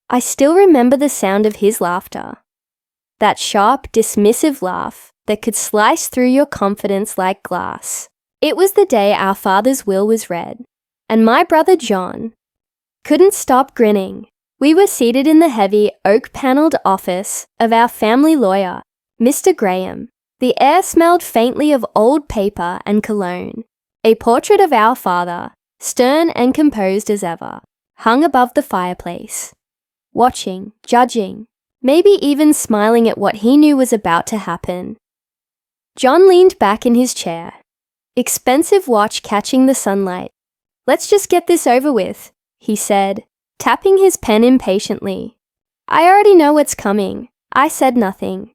I still remember the sound of his laughter. That sharp, dismissive laugh that could slice through your confidence like glass. It was the day our father's will was read, and my brother John couldn't stop grinning. We were seated in the heavy, oak-panelled office of our family lawyer, Mr. Graham. The air smelled faintly of old paper and cologne. A portrait of our father, stern and composed as ever, hung above the fireplace. Watching, judging, maybe even smiling at what he knew was about to happen. John leaned back in his chair, expensive watch catching the sunlight. "Let's just get this over with," he said, tapping his pen impatiently. "I already know what's coming." I said nothing.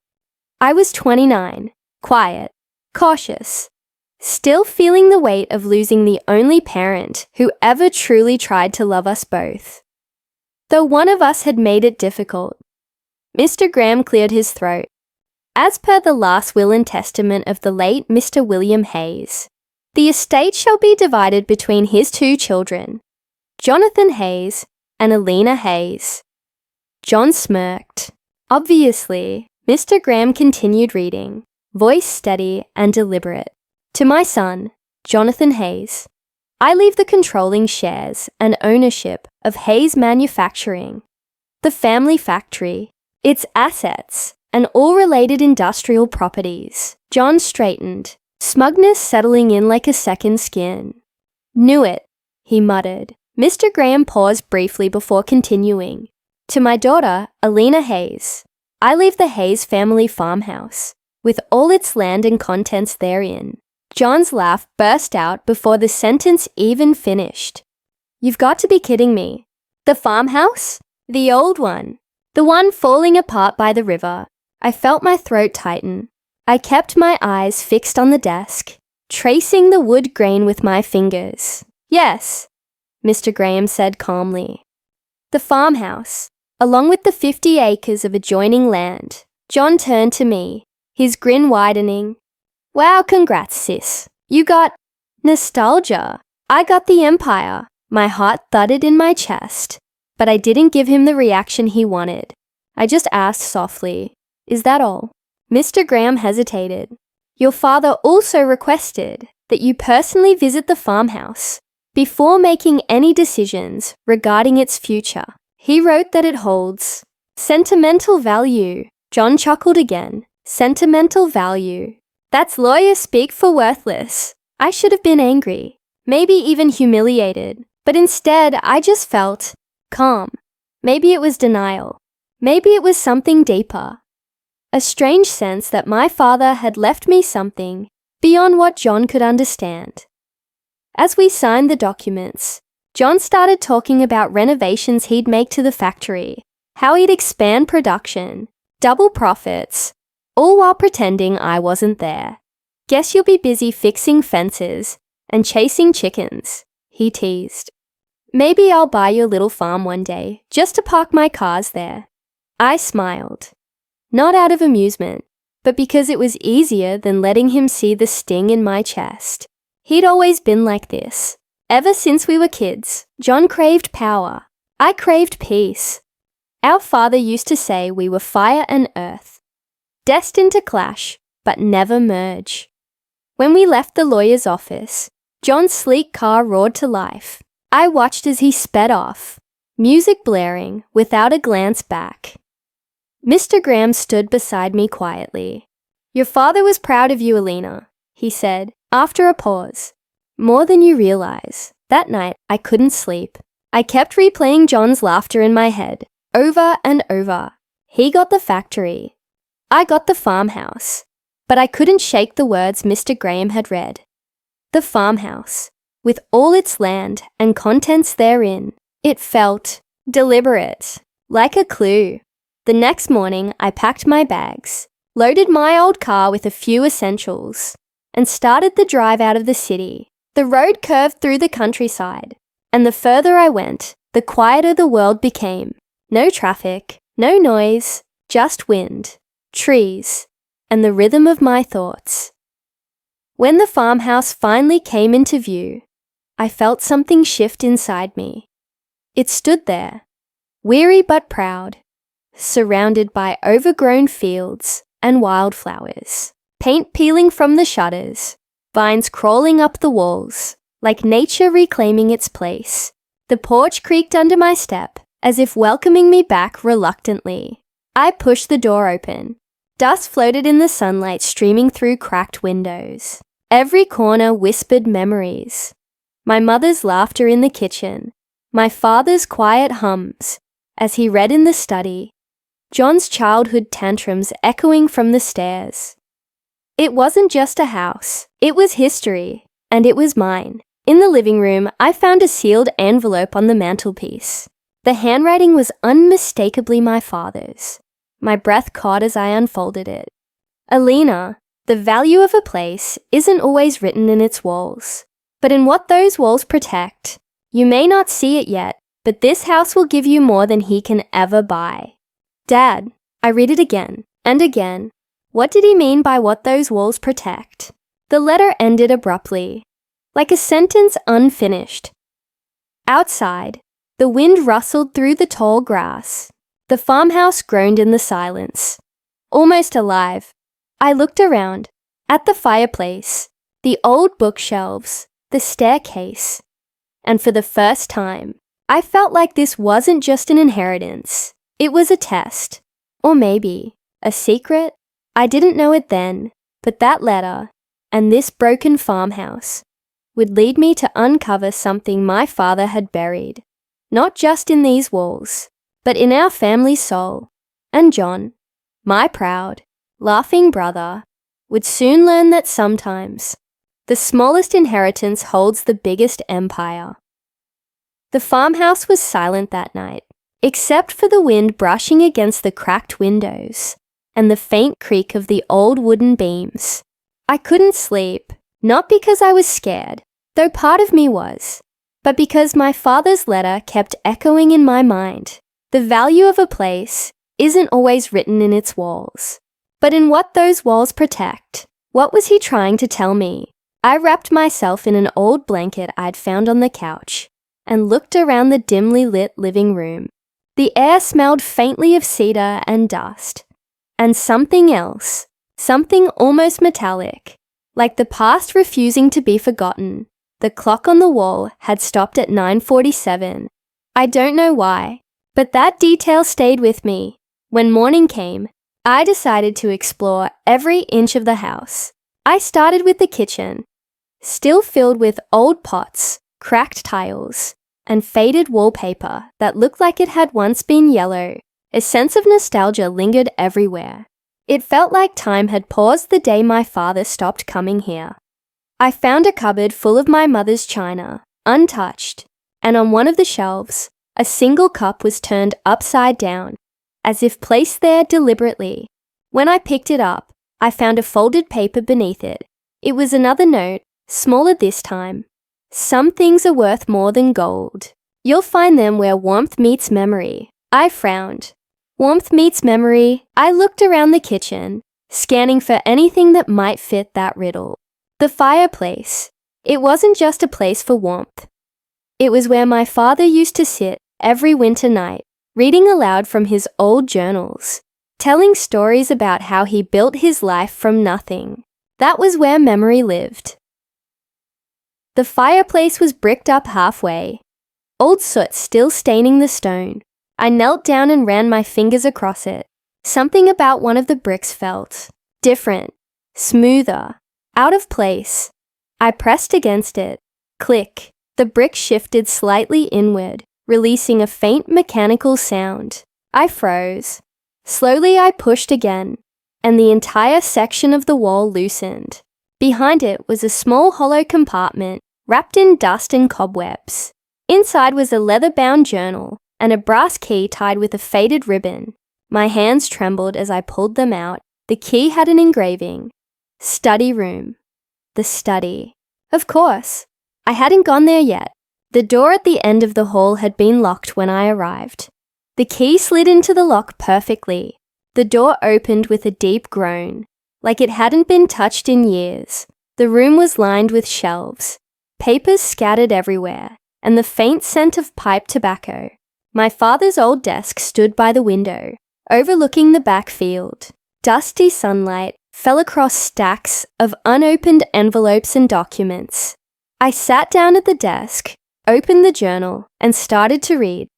I was 29, quiet, cautious, still feeling the weight of losing the only parent who ever truly tried to love us both. Though one of us had made it difficult. Mr. Graham cleared his throat. "As per the last will and testament of the late Mr. William Hayes, the estate shall be divided between his 2 children, Jonathan Hayes and Alina Hayes." John smirked. Obviously, Mr. Graham continued reading, voice steady and deliberate. "To my son, Jonathan Hayes, I leave the controlling shares and ownership of Hayes Manufacturing, the family factory, its assets, and all related industrial properties." John straightened, smugness settling in like a second skin. "Knew it," he muttered. Mr. Graham paused briefly before continuing. "To my daughter, Alina Hayes, I leave the Hayes family farmhouse, with all its land and contents therein." John's laugh burst out before the sentence even finished. "You've got to be kidding me. The farmhouse? The old one. The one falling apart by the river." I felt my throat tighten. I kept my eyes fixed on the desk, tracing the wood grain with my fingers. "Yes," Mr. Graham said calmly. "The farmhouse, along with the 50 acres of adjoining land." John turned to me, his grin widening. "Wow, congrats, sis. You got nostalgia." I got the empire. My heart thudded in my chest, but I didn't give him the reaction he wanted. I just asked softly, "Is that all?" Mr. Graham hesitated. "Your father also requested that you personally visit the farmhouse before making any decisions regarding its future. He wrote that it holds sentimental value." John chuckled again. "Sentimental value. That's lawyer speak for worthless." I should have been angry, maybe even humiliated, but instead I just felt calm. Maybe it was denial. Maybe it was something deeper. A strange sense that my father had left me something beyond what John could understand. As we signed the documents, John started talking about renovations he'd make to the factory, how he'd expand production, double profits, all while pretending I wasn't there. "Guess you'll be busy fixing fences and chasing chickens," he teased. "Maybe I'll buy your little farm one day, just to park my cars there." I smiled. Not out of amusement, but because it was easier than letting him see the sting in my chest. He'd always been like this. Ever since we were kids, John craved power. I craved peace. Our father used to say we were fire and earth, destined to clash, but never merge. When we left the lawyer's office, John's sleek car roared to life. I watched as he sped off, music blaring, without a glance back. Mr. Graham stood beside me quietly. "Your father was proud of you, Alina," he said, after a pause. "More than you realize." That night, I couldn't sleep. I kept replaying John's laughter in my head, over and over. He got the factory. I got the farmhouse. But I couldn't shake the words Mr. Graham had read. The farmhouse, with all its land and contents therein. It felt deliberate, like a clue. The next morning, I packed my bags, loaded my old car with a few essentials, and started the drive out of the city. The road curved through the countryside, and the further I went, the quieter the world became. No traffic, no noise, just wind, trees, and the rhythm of my thoughts. When the farmhouse finally came into view, I felt something shift inside me. It stood there, weary but proud, surrounded by overgrown fields and wildflowers, paint peeling from the shutters, vines crawling up the walls, like nature reclaiming its place. The porch creaked under my step, as if welcoming me back reluctantly. I pushed the door open. Dust floated in the sunlight streaming through cracked windows. Every corner whispered memories. My mother's laughter in the kitchen, my father's quiet hums as he read in the study, John's childhood tantrums echoing from the stairs. It wasn't just a house, it was history, and it was mine. In the living room, I found a sealed envelope on the mantelpiece. The handwriting was unmistakably my father's. My breath caught as I unfolded it. Alina, the value of a place isn't always written in its walls, but in what those walls protect. You may not see it yet, but this house will give you more than he can ever buy. Dad, I read it again and again. What did he mean by what those walls protect? The letter ended abruptly, like a sentence unfinished. Outside, the wind rustled through the tall grass. The farmhouse groaned in the silence. Almost alive, I looked around, at the fireplace, the old bookshelves, the staircase, and for the first time, I felt like this wasn't just an inheritance. It was a test, or maybe a secret. I didn't know it then, but that letter, and this broken farmhouse, would lead me to uncover something my father had buried, not just in these walls, but in our family's soul. And John, my proud, laughing brother, would soon learn that sometimes the smallest inheritance holds the biggest empire. The farmhouse was silent that night, except for the wind brushing against the cracked windows and the faint creak of the old wooden beams. I couldn't sleep, not because I was scared, though part of me was, but because my father's letter kept echoing in my mind. The value of a place isn't always written in its walls, but in what those walls protect. What was he trying to tell me? I wrapped myself in an old blanket I'd found on the couch and looked around the dimly lit living room. The air smelled faintly of cedar and dust, and something else, something almost metallic, like the past refusing to be forgotten. The clock on the wall had stopped at 9:47. I don't know why, but that detail stayed with me. When morning came, I decided to explore every inch of the house. I started with the kitchen, still filled with old pots, cracked tiles, and faded wallpaper that looked like it had once been yellow. A sense of nostalgia lingered everywhere. It felt like time had paused the day my father stopped coming here. I found a cupboard full of my mother's china, untouched, and on one of the shelves, a single cup was turned upside down, as if placed there deliberately. When I picked it up, I found a folded paper beneath it. It was another note, smaller this time. Some things are worth more than gold. You'll find them where warmth meets memory. I frowned. Warmth meets memory. I looked around the kitchen, scanning for anything that might fit that riddle. The fireplace. It wasn't just a place for warmth. It was where my father used to sit every winter night, reading aloud from his old journals, telling stories about how he built his life from nothing. That was where memory lived. The fireplace was bricked up halfway, old soot still staining the stone. I knelt down and ran my fingers across it. Something about one of the bricks felt different, smoother, out of place. I pressed against it. Click. The brick shifted slightly inward, releasing a faint mechanical sound. I froze. Slowly I pushed again, and the entire section of the wall loosened. Behind it was a small hollow compartment, wrapped in dust and cobwebs. Inside was a leather-bound journal and a brass key tied with a faded ribbon. My hands trembled as I pulled them out. The key had an engraving. Study room. The study. Of course. I hadn't gone there yet. The door at the end of the hall had been locked when I arrived. The key slid into the lock perfectly. The door opened with a deep groan, like it hadn't been touched in years. The room was lined with shelves, papers scattered everywhere, and the faint scent of pipe tobacco. My father's old desk stood by the window, overlooking the back field. Dusty sunlight fell across stacks of unopened envelopes and documents. I sat down at the desk, opened the journal, and started to read.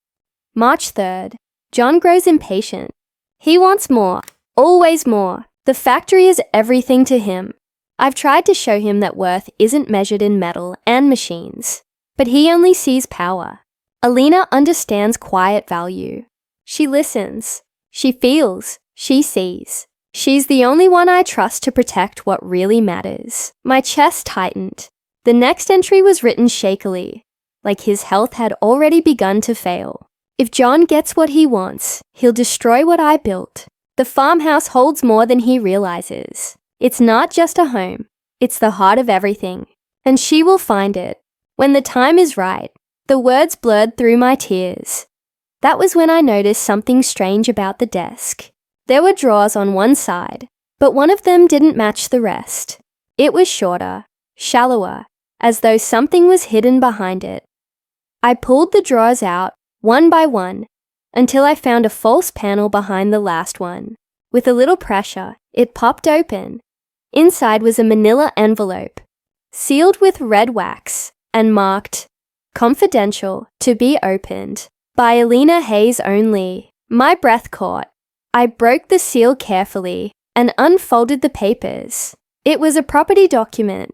March 3rd. John grows impatient. He wants more, always more. The factory is everything to him. I've tried to show him that worth isn't measured in metal and machines, but he only sees power. Alina understands quiet value. She listens. She feels. She sees. She's the only one I trust to protect what really matters. My chest tightened. The next entry was written shakily, like his health had already begun to fail. If John gets what he wants, he'll destroy what I built. The farmhouse holds more than he realizes. It's not just a home. It's the heart of everything. And she will find it. When the time is right. The words blurred through my tears. That was when I noticed something strange about the desk. There were drawers on one side, but one of them didn't match the rest. It was shorter, shallower, as though something was hidden behind it. I pulled the drawers out, one by one, until I found a false panel behind the last one. With a little pressure, it popped open. Inside was a manila envelope, sealed with red wax and marked, "Confidential, to be opened, by Alina Hayes only." My breath caught. I broke the seal carefully and unfolded the papers. It was a property document,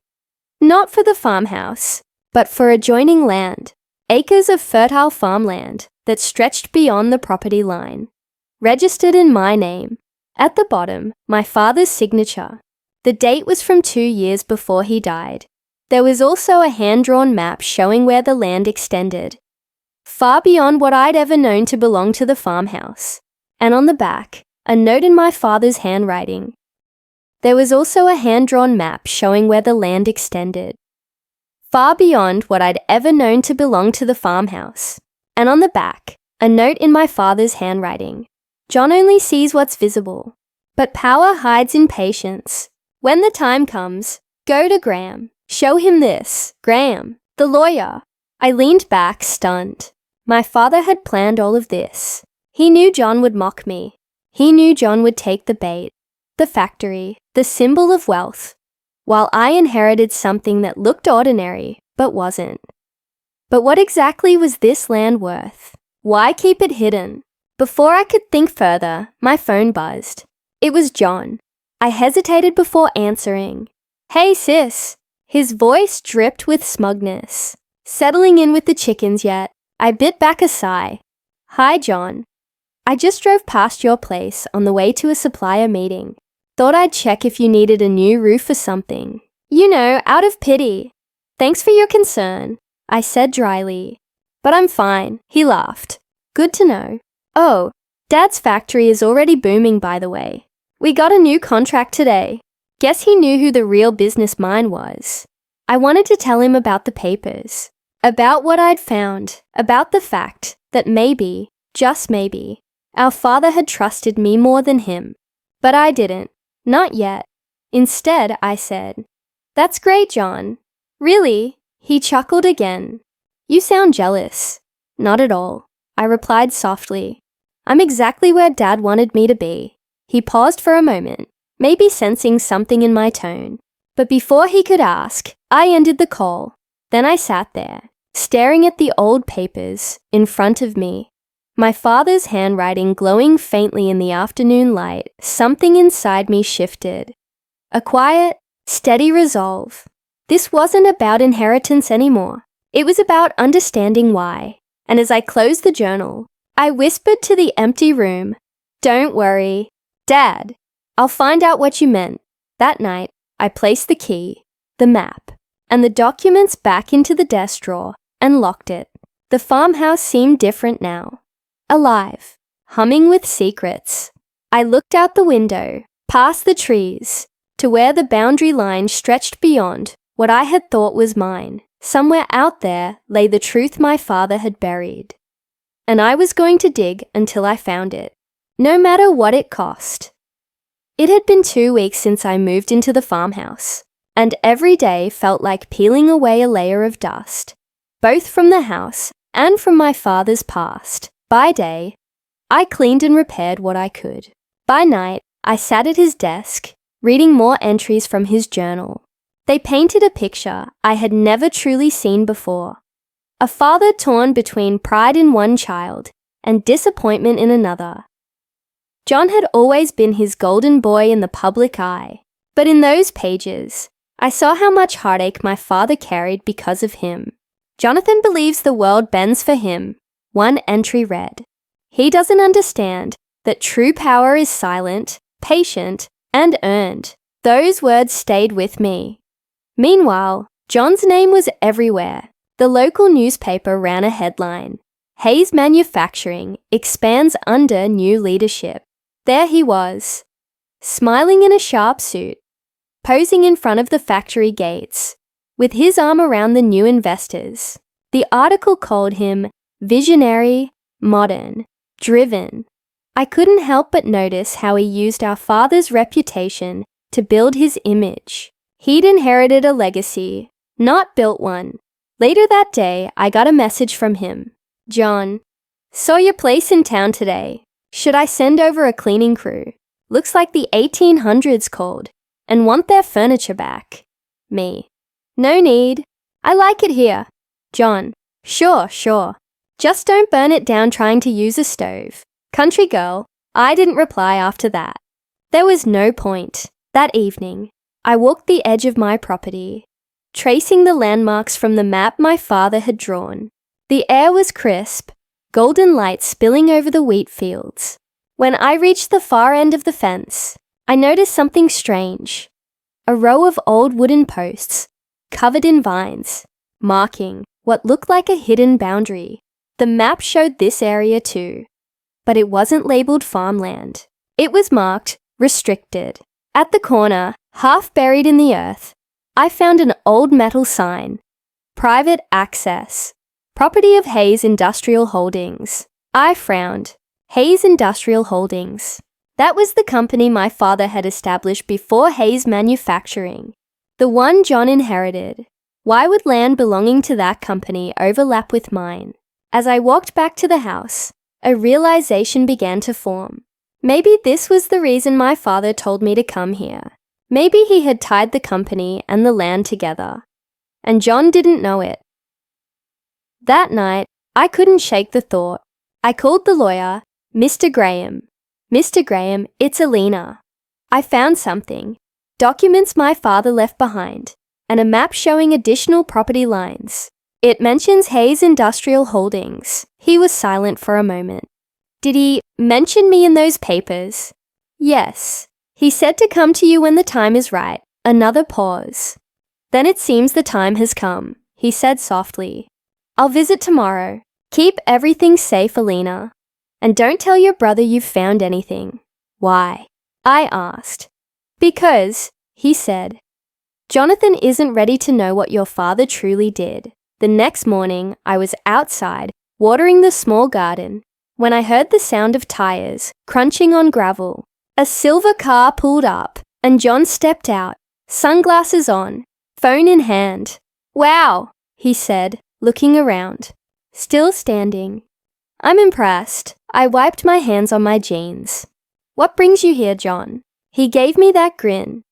not for the farmhouse, but for adjoining land, acres of fertile farmland that stretched beyond the property line, registered in my name. At the bottom, my father's signature. The date was from 2 years before he died. There was also a hand-drawn map showing where the land extended, far beyond what I'd ever known to belong to the farmhouse. And on the back, a note in my father's handwriting. There was also a hand-drawn map showing where the land extended, far beyond what I'd ever known to belong to the farmhouse. And on the back, a note in my father's handwriting. John only sees what's visible, but power hides in patience. When the time comes, go to Graham. Show him this. Graham, the lawyer. I leaned back, stunned. My father had planned all of this. He knew John would mock me. He knew John would take the bait. The factory, the symbol of wealth, while I inherited something that looked ordinary, but wasn't. But what exactly was this land worth? Why keep it hidden? Before I could think further, my phone buzzed. It was John. I hesitated before answering. "Hey, sis." His voice dripped with smugness. Settling in with the chickens yet, I bit back a sigh. "Hi, John. I just drove past your place on the way to a supplier meeting. Thought I'd check if you needed a new roof or something. You know, out of pity. Thanks for your concern," I said dryly. "But I'm fine," he laughed. "Good to know. Oh, Dad's factory is already booming, by the way. We got a new contract today." Guess he knew who the real business mind was. I wanted to tell him about the papers, about what I'd found, about the fact that maybe, just maybe, our father had trusted me more than him. But I didn't. Not yet. Instead, I said, "That's great, John." "Really?" He chuckled again. "You sound jealous." "Not at all," I replied softly. "I'm exactly where Dad wanted me to be." He paused for a moment, maybe sensing something in my tone. But before he could ask, I ended the call. Then I sat there, staring at the old papers in front of me. My father's handwriting glowing faintly in the afternoon light. Something inside me shifted. A quiet, steady resolve. This wasn't about inheritance anymore. It was about understanding why. And as I closed the journal, I whispered to the empty room, "Don't worry, Dad. I'll find out what you meant." That night, I placed the key, the map, and the documents back into the desk drawer and locked it. The farmhouse seemed different now. Alive, humming with secrets. I looked out the window, past the trees, to where the boundary line stretched beyond what I had thought was mine. Somewhere out there lay the truth my father had buried. And I was going to dig until I found it, no matter what it cost. It had been 2 weeks since I moved into the farmhouse, and every day felt like peeling away a layer of dust, both from the house and from my father's past. By day, I cleaned and repaired what I could. By night, I sat at his desk, reading more entries from his journal. They painted a picture I had never truly seen before. A father torn between pride in one child and disappointment in another. John had always been his golden boy in the public eye, but in those pages, I saw how much heartache my father carried because of him. Jonathan believes the world bends for him, one entry read. He doesn't understand that true power is silent, patient, and earned. Those words stayed with me. Meanwhile, John's name was everywhere. The local newspaper ran a headline, "Hayes Manufacturing expands under new leadership." There he was, smiling in a sharp suit, posing in front of the factory gates, with his arm around the new investors. The article called him visionary, modern, driven. I couldn't help but notice how he used our father's reputation to build his image. He'd inherited a legacy, not built one. Later that day, I got a message from him. "John, saw your place in town today. Should I send over a cleaning crew? Looks like the 1800s called and want their furniture back." Me: "No need. I like it here." John: Sure. Just don't burn it down trying to use a stove." Country girl, I didn't reply after that. There was no point. That evening, I walked the edge of my property, tracing the landmarks from the map my father had drawn. The air was crisp, golden light spilling over the wheat fields. When I reached the far end of the fence, I noticed something strange. A row of old wooden posts, covered in vines, marking what looked like a hidden boundary. The map showed this area too, but it wasn't labeled farmland. It was marked restricted. At the corner, half buried in the earth, I found an old metal sign, "Private Access, Property of Hayes Industrial Holdings." I frowned. Hayes Industrial Holdings. That was the company my father had established before Hayes Manufacturing, the one John inherited. Why would land belonging to that company overlap with mine? As I walked back to the house, a realization began to form. Maybe this was the reason my father told me to come here. Maybe he had tied the company and the land together, and John didn't know it. That night, I couldn't shake the thought. I called the lawyer, Mr. Graham. "Mr. Graham, it's Alina. I found something. Documents my father left behind, and a map showing additional property lines. It mentions Hayes Industrial Holdings." He was silent for a moment. "Did he mention me in those papers?" "Yes. He said to come to you when the time is right." Another pause. "Then it seems the time has come," he said softly. "I'll visit tomorrow. Keep everything safe, Alina. And don't tell your brother you've found anything." "Why?" I asked. "Because," he said, "Jonathan isn't ready to know what your father truly did." The next morning, I was outside, watering the small garden, when I heard the sound of tires crunching on gravel. A silver car pulled up, and John stepped out, sunglasses on, phone in hand. "Wow," he said, looking around. Still standing. "I'm impressed." I wiped my hands on my jeans. "What brings you here, John?" He gave me that grin,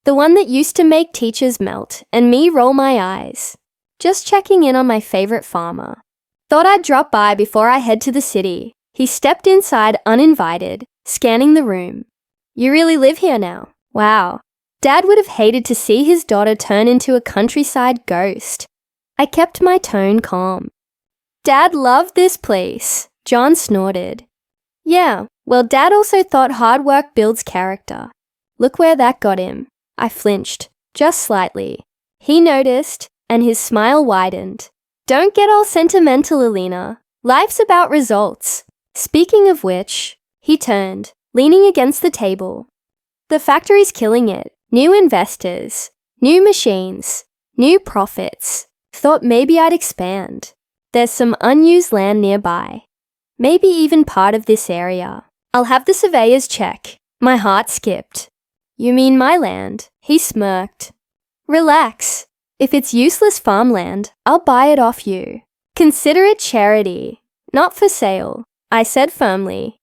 the one that used to make teachers melt and me roll my eyes. "Just checking in on my favorite farmer. Thought I'd drop by before I head to the city." He stepped inside uninvited, scanning the room. "You really live here now? Wow. Dad would have hated to see his daughter turn into a countryside ghost." I kept my tone calm. "Dad loved this place," John snorted. "Yeah, well, Dad also thought hard work builds character. Look where that got him." I flinched, just slightly. He noticed, and his smile widened. "Don't get all sentimental, Alina. Life's about results." Speaking of which, he turned, leaning against the table. "The factory's killing it. New investors, new machines, new profits. Thought maybe I'd expand. There's some unused land nearby. Maybe even part of this area. I'll have the surveyors check." My heart skipped. "You mean my land?" He smirked. "Relax. If it's useless farmland, I'll buy it off you. Consider it charity. Not for sale. I said firmly.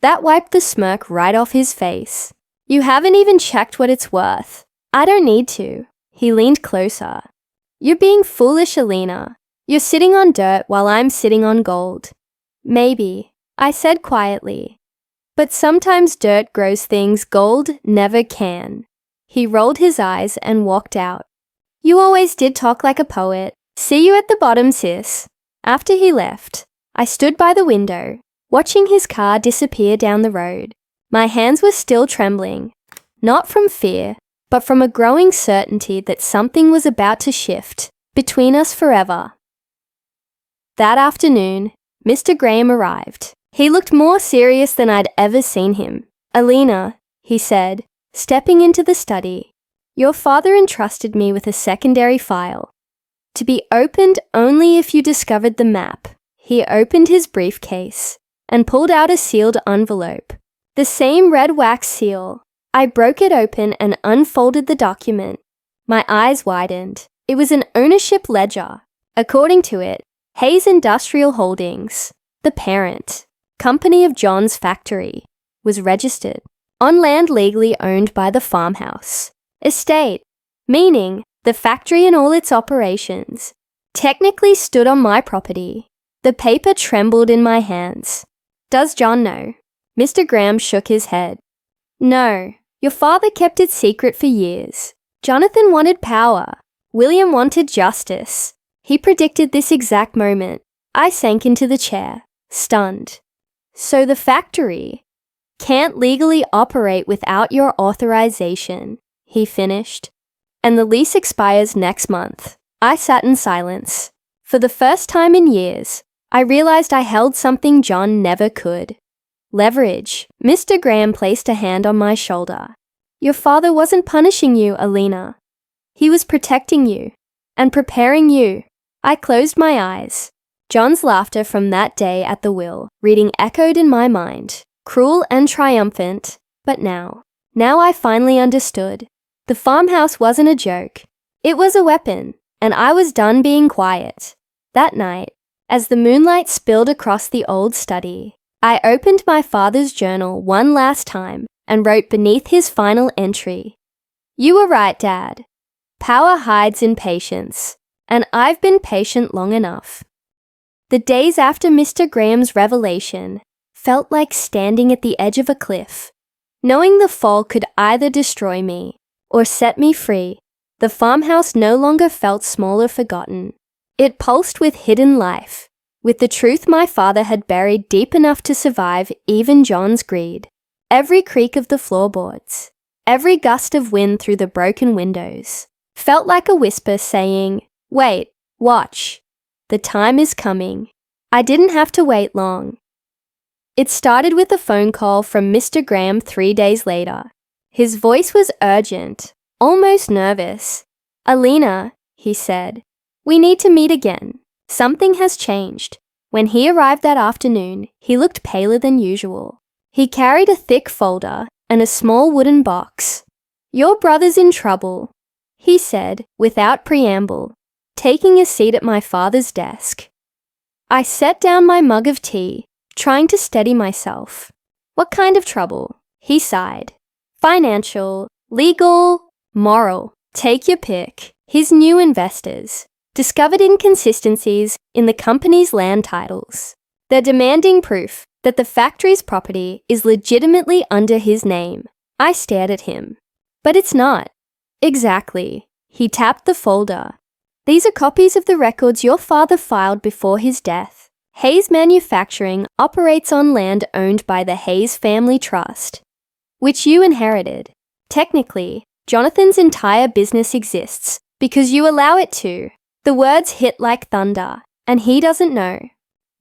That wiped the smirk right off his face. You haven't even checked what it's worth. I don't need to. He leaned closer. You're being foolish, Alina. You're sitting on dirt while I'm sitting on gold. Maybe, I said quietly. But sometimes dirt grows things gold never can. He rolled his eyes and walked out. You always did talk like a poet. See you at the bottom, sis. After he left, I stood by the window, watching his car disappear down the road. My hands were still trembling, not from fear, but from a growing certainty that something was about to shift between us forever. That afternoon, Mr. Graham arrived. He looked more serious than I'd ever seen him. Alina, he said, stepping into the study, your father entrusted me with a secondary file. To be opened only if you discovered the map. He opened his briefcase and pulled out a sealed envelope. The same red wax seal. I broke it open and unfolded the document. My eyes widened. It was an ownership ledger. According to it, Hayes Industrial Holdings, the parent company of John's factory, was registered on land legally owned by the Farmhouse estate, meaning the factory and all its operations technically stood on my property. The paper trembled in my hands. Does John know? Mr. Graham shook his head. No, your father kept it secret for years. Jonathan wanted power. William wanted justice. He predicted this exact moment. I sank into the chair, stunned. So the factory can't legally operate without your authorization, he finished. And the lease expires next month. I sat in silence. For the first time in years, I realized I held something John never could. Leverage. Mr. Graham placed a hand on my shoulder. Your father wasn't punishing you, Alina. He was protecting you and preparing you. I closed my eyes. John's laughter from that day at the will reading echoed in my mind, cruel and triumphant. But now I finally understood. The farmhouse wasn't a joke. It was a weapon, and I was done being quiet. That night, as the moonlight spilled across the old study, I opened my father's journal one last time and wrote beneath his final entry, You were right, Dad. Power hides in patience, and I've been patient long enough. The days after Mr. Graham's revelation felt like standing at the edge of a cliff, knowing the fall could either destroy me or set me free. The farmhouse no longer felt small or forgotten. It pulsed with hidden life, with the truth my father had buried deep enough to survive even John's greed. Every creak of the floorboards, every gust of wind through the broken windows, felt like a whisper saying, Wait, watch. The time is coming. I didn't have to wait long. It started with a phone call from Mr. Graham 3 days later. His voice was urgent, almost nervous. Alina, he said, we need to meet again. Something has changed. When he arrived that afternoon, he looked paler than usual. He carried a thick folder and a small wooden box. Your brother's in trouble, he said without preamble, taking a seat at my father's desk. I set down my mug of tea, trying to steady myself. What kind of trouble? He sighed. Financial, legal, moral. Take your pick. His new investors discovered inconsistencies in the company's land titles. They're demanding proof that the factory's property is legitimately under his name. I stared at him. But it's not. Exactly. He tapped the folder. These are copies of the records your father filed before his death. Hayes Manufacturing operates on land owned by the Hayes Family Trust, which you inherited. Technically, Jonathan's entire business exists because you allow it to. The words hit like thunder, and he doesn't know.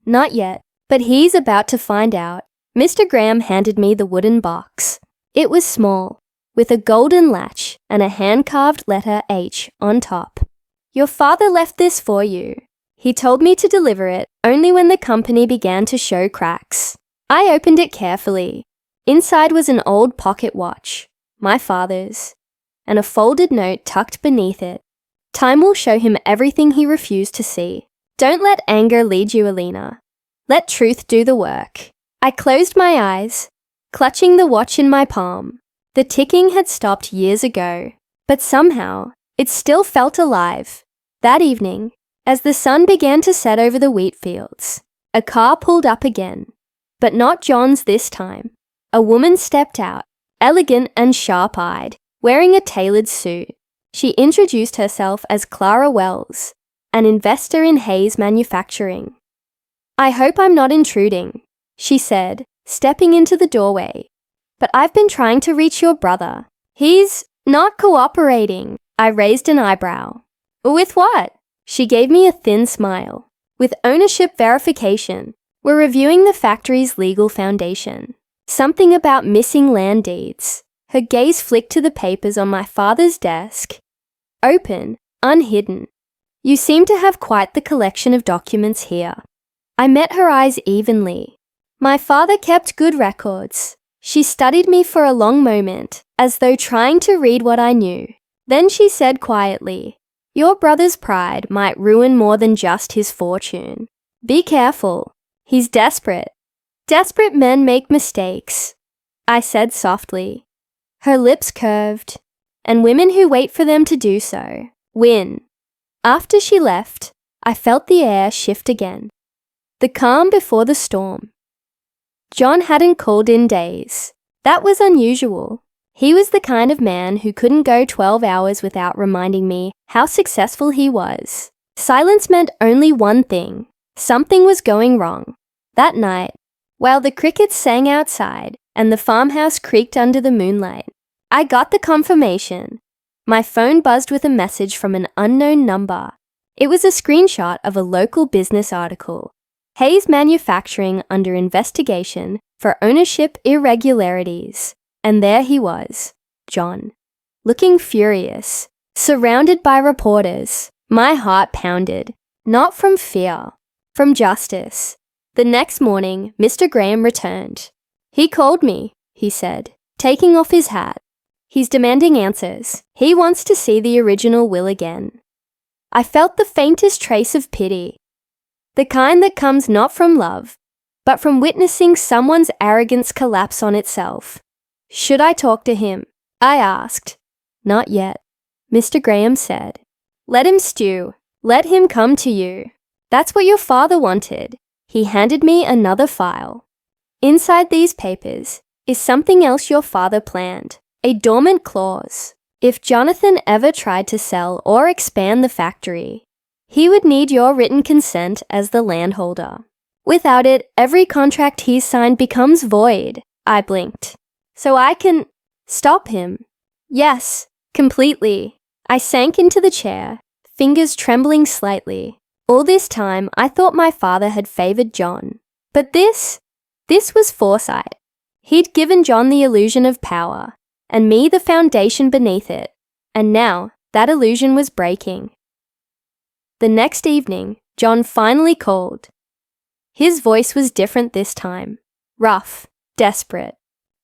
Not yet, but he's about to find out. Mr. Graham handed me the wooden box. It was small, with a golden latch and a hand-carved letter H on top. Your father left this for you. He told me to deliver it only when the company began to show cracks. I opened it carefully. Inside was an old pocket watch, my father's, and a folded note tucked beneath it. Time will show him everything he refused to see. Don't let anger lead you, Alina. Let truth do the work. I closed my eyes, clutching the watch in my palm. The ticking had stopped years ago, but somehow it still felt alive. That evening, as the sun began to set over the wheat fields, a car pulled up again, but not John's this time. A woman stepped out, elegant and sharp-eyed, wearing a tailored suit. She introduced herself as Clara Wells, an investor in Hayes Manufacturing. "I hope I'm not intruding," she said, stepping into the doorway. "But I've been trying to reach your brother. He's not cooperating." I raised an eyebrow. "With what?" She gave me a thin smile. "With ownership verification. We're reviewing the factory's legal foundation. Something about missing land deeds." Her gaze flicked to the papers on my father's desk. Open, unhidden. "You seem to have quite the collection of documents here." I met her eyes evenly. My father kept good records. She studied me for a long moment, as though trying to read what I knew. Then she said quietly, "Your brother's pride might ruin more than just his fortune. Be careful. He's desperate. Desperate men make mistakes," I said softly. Her lips curved, "and women who wait for them to do so win." After she left, I felt the air shift again. The calm before the storm. John hadn't called in days. That was unusual. He was the kind of man who couldn't go 12 hours without reminding me how successful he was. Silence meant only one thing. Something was going wrong. That night, while the crickets sang outside and the farmhouse creaked under the moonlight, I got the confirmation. My phone buzzed with a message from an unknown number. It was a screenshot of a local business article. Hayes Manufacturing under investigation for ownership irregularities. And there he was, John, looking furious, surrounded by reporters. My heart pounded, not from fear, from justice. The next morning, Mr. Graham returned. "He called me," he said, taking off his hat. "He's demanding answers. He wants to see the original will again." I felt the faintest trace of pity, the kind that comes not from love, but from witnessing someone's arrogance collapse on itself. "Should I talk to him?" I asked. "Not yet," Mr. Graham said. "Let him stew. Let him come to you. That's what your father wanted." He handed me another file. "Inside these papers is something else your father planned, a dormant clause. If Jonathan ever tried to sell or expand the factory, he would need your written consent as the landholder. Without it, every contract he's signed becomes void." I blinked. "So I can stop him?" "Yes, completely." I sank into the chair, fingers trembling slightly. All this time, I thought my father had favored John. But this was foresight. He'd given John the illusion of power, and me the foundation beneath it. And now, that illusion was breaking. The next evening, John finally called. His voice was different this time. Rough, desperate.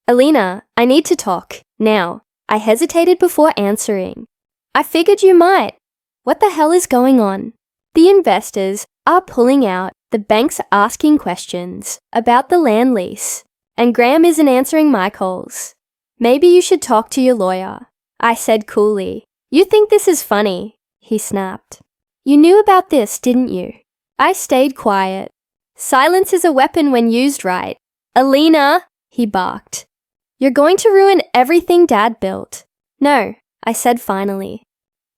"Alina, I need to talk, now." I hesitated before answering. "I figured you might. What the hell is going on?" "The investors are pulling out. The bank's asking questions about the land lease. And Graham isn't answering my calls. Maybe you should talk to your lawyer," I said coolly. "You think this is funny," he snapped. "You knew about this, didn't you?" I stayed quiet. Silence is a weapon when used right. "Alina," he barked. "You're going to ruin everything Dad built." "No," I said finally.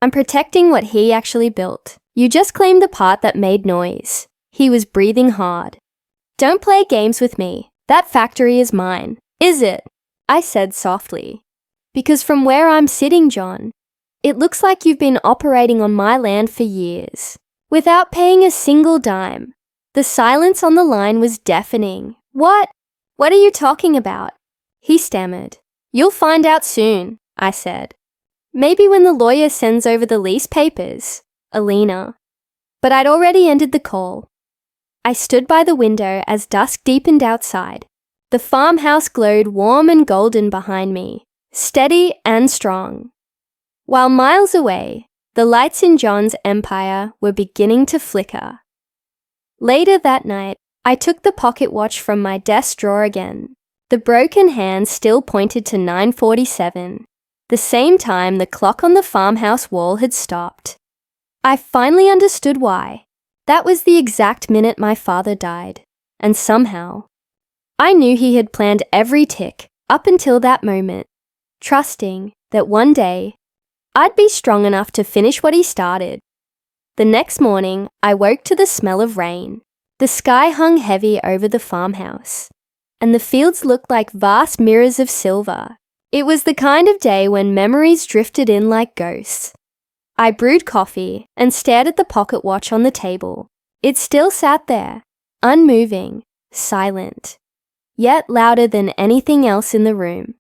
"I'm protecting what he actually built. You just claimed the part that made noise." He was breathing hard. "Don't play games with me. That factory is mine." "Is it?" I said softly. "Because from where I'm sitting, John, it looks like you've been operating on my land for years, without paying a single dime." The silence on the line was deafening. What are you talking about?" He stammered. "You'll find out soon," I said. "Maybe when the lawyer sends over the lease papers, Alina." But I'd already ended the call. I stood by the window as dusk deepened outside. The farmhouse glowed warm and golden behind me, steady and strong. While miles away, the lights in John's empire were beginning to flicker. Later that night, I took the pocket watch from my desk drawer again. The broken hand still pointed to 9:47, the same time the clock on the farmhouse wall had stopped. I finally understood why. That was the exact minute my father died, and somehow, I knew he had planned every tick up until that moment, trusting that one day I'd be strong enough to finish what he started. The next morning, I woke to the smell of rain. The sky hung heavy over the farmhouse, and the fields looked like vast mirrors of silver. It was the kind of day when memories drifted in like ghosts. I brewed coffee and stared at the pocket watch on the table. It still sat there, unmoving, silent, yet louder than anything else in the room.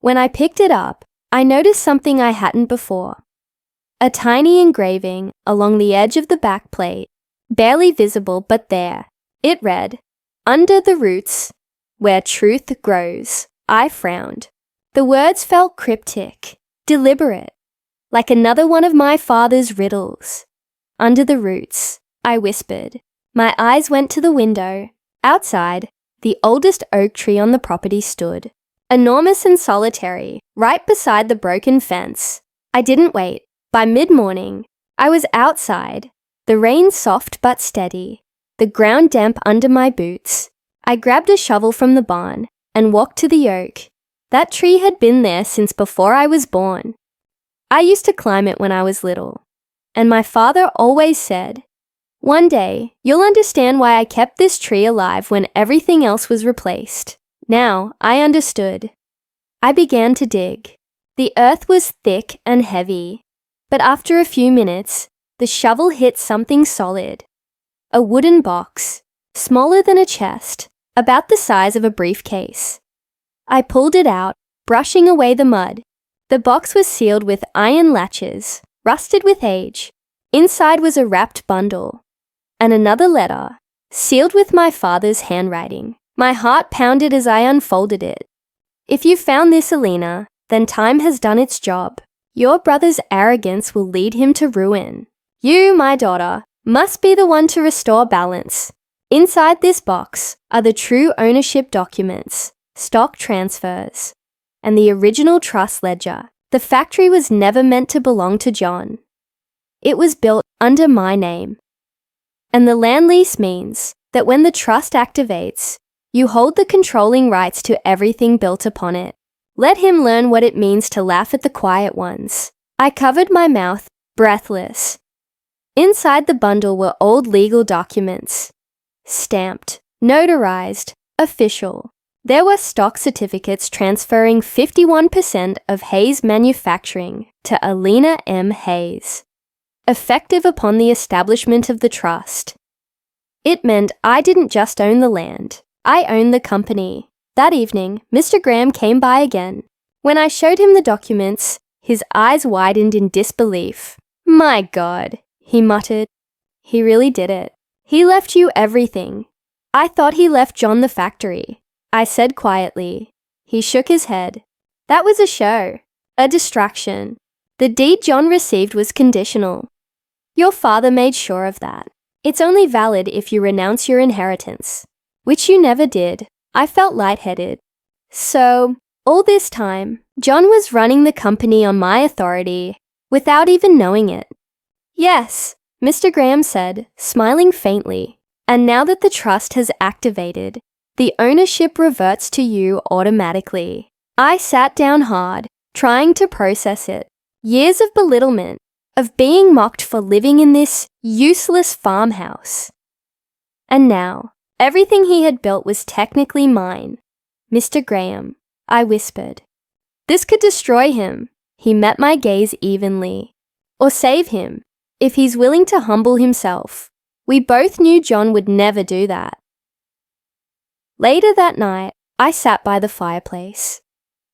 When I picked it up, I noticed something I hadn't before. A tiny engraving along the edge of the back plate, barely visible but there. It read, "Under the roots, where truth grows." I frowned. The words felt cryptic, deliberate, like another one of my father's riddles. "Under the roots," I whispered. My eyes went to the window. Outside, the oldest oak tree on the property stood, enormous and solitary, right beside the broken fence. I didn't wait. By mid-morning, I was outside, the rain soft but steady, the ground damp under my boots. I grabbed a shovel from the barn and walked to the oak. That tree had been there since before I was born. I used to climb it when I was little, and my father always said, "One day, you'll understand why I kept this tree alive when everything else was replaced." Now, I understood. I began to dig. The earth was thick and heavy, but after a few minutes, the shovel hit something solid. A wooden box, smaller than a chest, about the size of a briefcase. I pulled it out, brushing away the mud. The box was sealed with iron latches, rusted with age. Inside was a wrapped bundle, and another letter, sealed with my father's handwriting. My heart pounded as I unfolded it. "If you found this, Alina, then time has done its job. Your brother's arrogance will lead him to ruin. You, my daughter, must be the one to restore balance. Inside this box are the true ownership documents, stock transfers, and the original trust ledger. The factory was never meant to belong to John. It was built under my name. And the land lease means that when the trust activates, you hold the controlling rights to everything built upon it. Let him learn what it means to laugh at the quiet ones." I covered my mouth, breathless. Inside the bundle were old legal documents. Stamped, notarized, official. There were stock certificates transferring 51% of Hayes Manufacturing to Alina M. Hayes, effective upon the establishment of the trust. It meant I didn't just own the land, I owned the company. That evening, Mr. Graham came by again. When I showed him the documents, his eyes widened in disbelief. "My God," he muttered. "He really did it. He left you everything." "I thought he left John the factory," I said quietly. He shook his head. "That was a show, a distraction. The deed John received was conditional. Your father made sure of that. It's only valid if you renounce your inheritance, which you never did." I felt lightheaded. So, all this time, John was running the company on my authority without even knowing it. "Yes," Mr. Graham said, smiling faintly. "And now that the trust has activated, the ownership reverts to you automatically." I sat down hard, trying to process it. Years of belittlement, of being mocked for living in this useless farmhouse. And now, everything he had built was technically mine. "Mr. Graham," I whispered. "This could destroy him." He met my gaze evenly. "Or save him, if he's willing to humble himself." We both knew John would never do that. Later that night, I sat by the fireplace.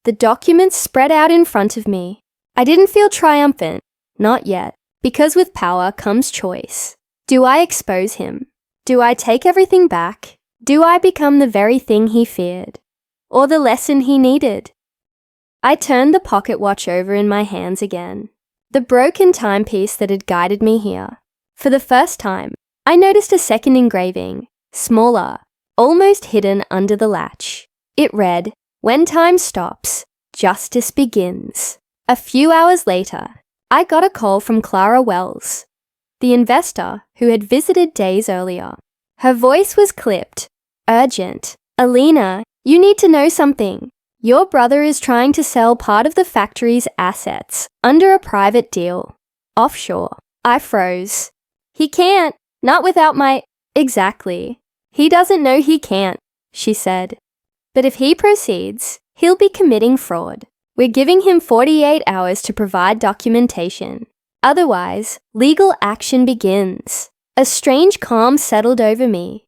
The documents spread out in front of me. I didn't feel triumphant, not yet, because with power comes choice. Do I expose him? Do I take everything back? Do I become the very thing he feared? Or the lesson he needed? I turned the pocket watch over in my hands again, the broken timepiece that had guided me here. For the first time, I noticed a second engraving, smaller, almost hidden under the latch. It read, "When time stops, justice begins." A few hours later, I got a call from Clara Wells, the investor who had visited days earlier. Her voice was clipped, urgent. "Alina, you need to know something. Your brother is trying to sell part of the factory's assets under a private deal. Offshore." I froze. "He can't. Not without my—" "Exactly. He doesn't know he can't," she said. "But if he proceeds, he'll be committing fraud. We're giving him 48 hours to provide documentation. Otherwise, legal action begins." A strange calm settled over me.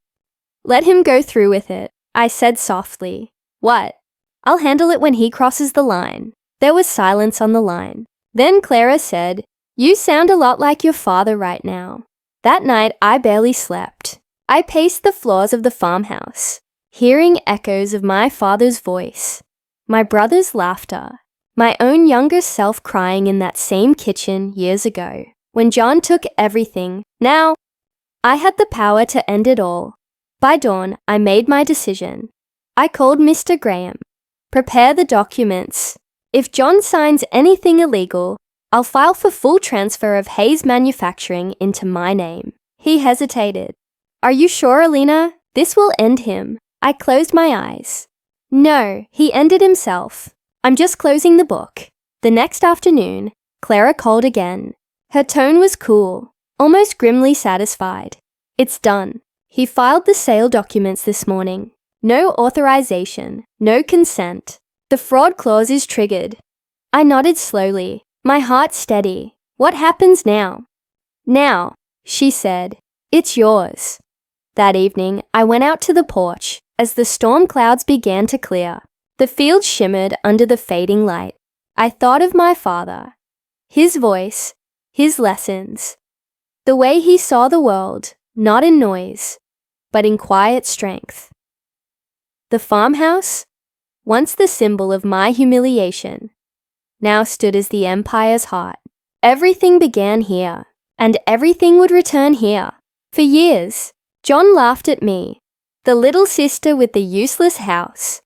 "Let him go through with it," I said softly. "What?" "I'll handle it when he crosses the line." There was silence on the line. Then Clara said, "You sound a lot like your father right now." That night, I barely slept. I paced the floors of the farmhouse, hearing echoes of my father's voice, my brother's laughter, my own younger self crying in that same kitchen years ago, when John took everything. Now, I had the power to end it all. By dawn, I made my decision. I called Mr. Graham. "Prepare the documents. If John signs anything illegal, I'll file for full transfer of Hayes Manufacturing into my name." He hesitated. "Are you sure, Alina? This will end him." I closed my eyes. "No, he ended himself. I'm just closing the book." The next afternoon, Clara called again. Her tone was cool, almost grimly satisfied. "It's done. He filed the sale documents this morning. No authorization, no consent. The fraud clause is triggered." I nodded slowly, my heart steady. "What happens now?" "Now," she said, "it's yours." That evening, I went out to the porch as the storm clouds began to clear. The field shimmered under the fading light. I thought of my father, his voice, his lessons, the way he saw the world, not in noise, but in quiet strength. The farmhouse, once the symbol of my humiliation, now stood as the empire's heart. Everything began here, and everything would return here. For years, John laughed at me, the little sister with the useless house.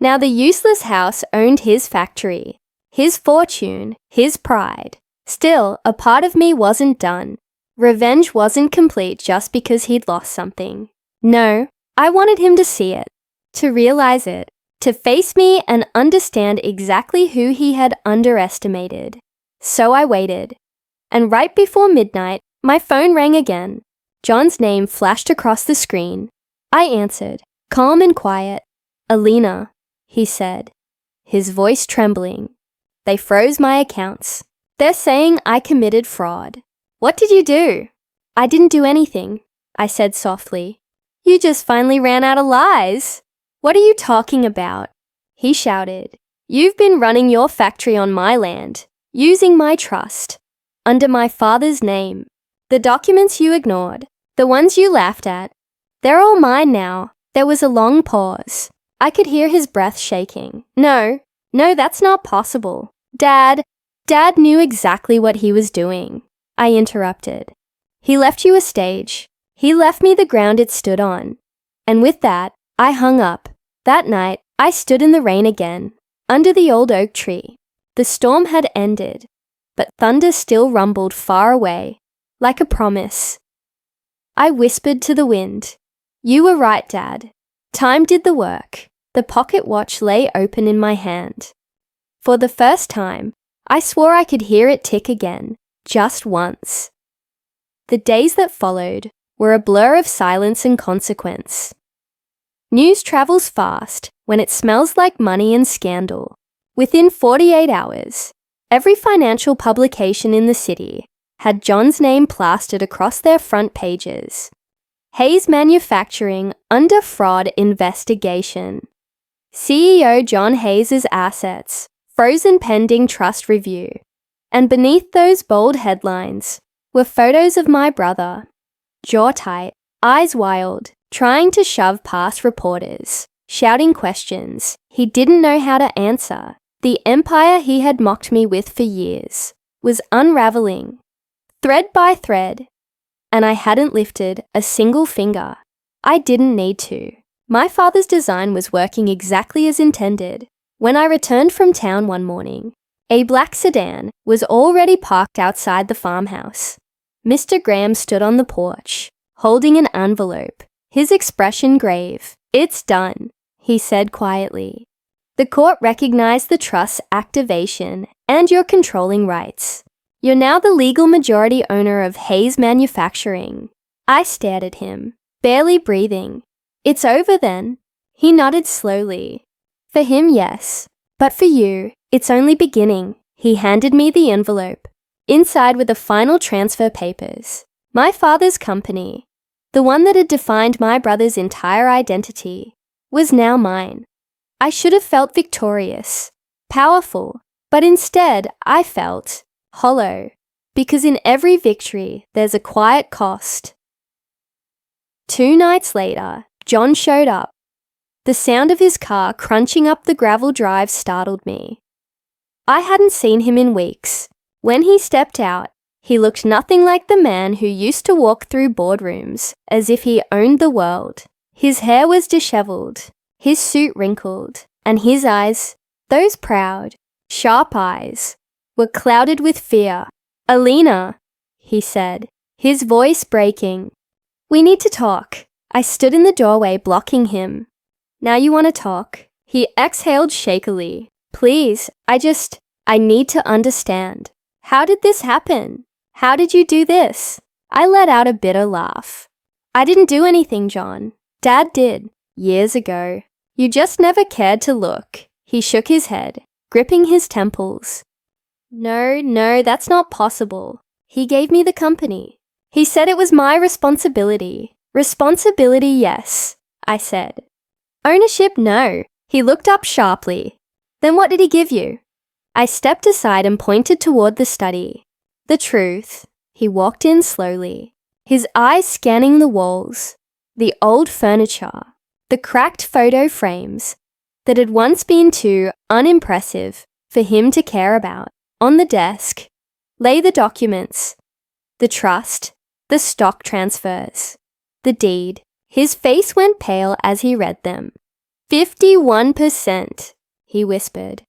Now the useless house owned his factory, his fortune, his pride. Still, a part of me wasn't done. Revenge wasn't complete just because he'd lost something. No, I wanted him to see it, to realize it, to face me and understand exactly who he had underestimated. So I waited. And right before midnight, my phone rang again. John's name flashed across the screen. I answered, calm and quiet. "Alina," he said, his voice trembling. "They froze my accounts. They're saying I committed fraud." "What did you do?" "I didn't do anything," I said softly. "You just finally ran out of lies." "What are you talking about?" He shouted. "You've been running your factory on my land, using my trust, under my father's name. The documents you ignored, the ones you laughed at, they're all mine now." There was a long pause. I could hear his breath shaking. No, that's not possible. Dad knew exactly what he was doing." I interrupted. "He left you a stage. He left me the ground it stood on." And with that, I hung up. That night, I stood in the rain again, under the old oak tree. The storm had ended, but thunder still rumbled far away, like a promise. I whispered to the wind, "You were right, Dad. Time did the work." The pocket watch lay open in my hand. For the first time, I swore I could hear it tick again, just once. The days that followed were a blur of silence and consequence. News travels fast when it smells like money and scandal. Within 48 hours, every financial publication in the city had John's name plastered across their front pages. Hayes Manufacturing under fraud investigation. CEO John Hayes' assets frozen pending trust review. And beneath those bold headlines were photos of my brother, jaw tight, eyes wild, trying to shove past reporters, shouting questions he didn't know how to answer. The empire he had mocked me with for years was unraveling, thread by thread, and I hadn't lifted a single finger. I didn't need to. My father's design was working exactly as intended. When I returned from town one morning, a black sedan was already parked outside the farmhouse. Mr. Graham stood on the porch, holding an envelope, his expression grave. "It's done," he said quietly. "The court recognized the trust's activation and your controlling rights. You're now the legal majority owner of Hayes Manufacturing." I stared at him, barely breathing. "It's over then?" He nodded slowly. "For him, yes. But for you, it's only beginning." He handed me the envelope. Inside were the final transfer papers. My father's company, the one that had defined my brother's entire identity, was now mine. I should have felt victorious, powerful, but instead I felt hollow, because in every victory there's a quiet cost. 2 nights later, John showed up. The sound of his car crunching up the gravel drive startled me. I hadn't seen him in weeks. When he stepped out, he looked nothing like the man who used to walk through boardrooms as if he owned the world. His hair was disheveled, his suit wrinkled, and his eyes, those proud, sharp eyes, were clouded with fear. "Alina," he said, his voice breaking. "We need to talk." I stood in the doorway blocking him. "Now you want to talk?" He exhaled shakily. "Please, I need to understand. How did this happen? How did you do this?" I let out a bitter laugh. "I didn't do anything, John. Dad did, years ago. You just never cared to look." He shook his head, gripping his temples. No, that's not possible. He gave me the company. He said it was my responsibility." "Responsibility, yes," I said. "Ownership, no." He looked up sharply. "Then what did he give you?" I stepped aside and pointed toward the study. "The truth." He walked in slowly, his eyes scanning the walls, the old furniture, the cracked photo frames that had once been too unimpressive for him to care about. On the desk lay the documents, the trust, the stock transfers, the deed. His face went pale as he read them. 51%, he whispered.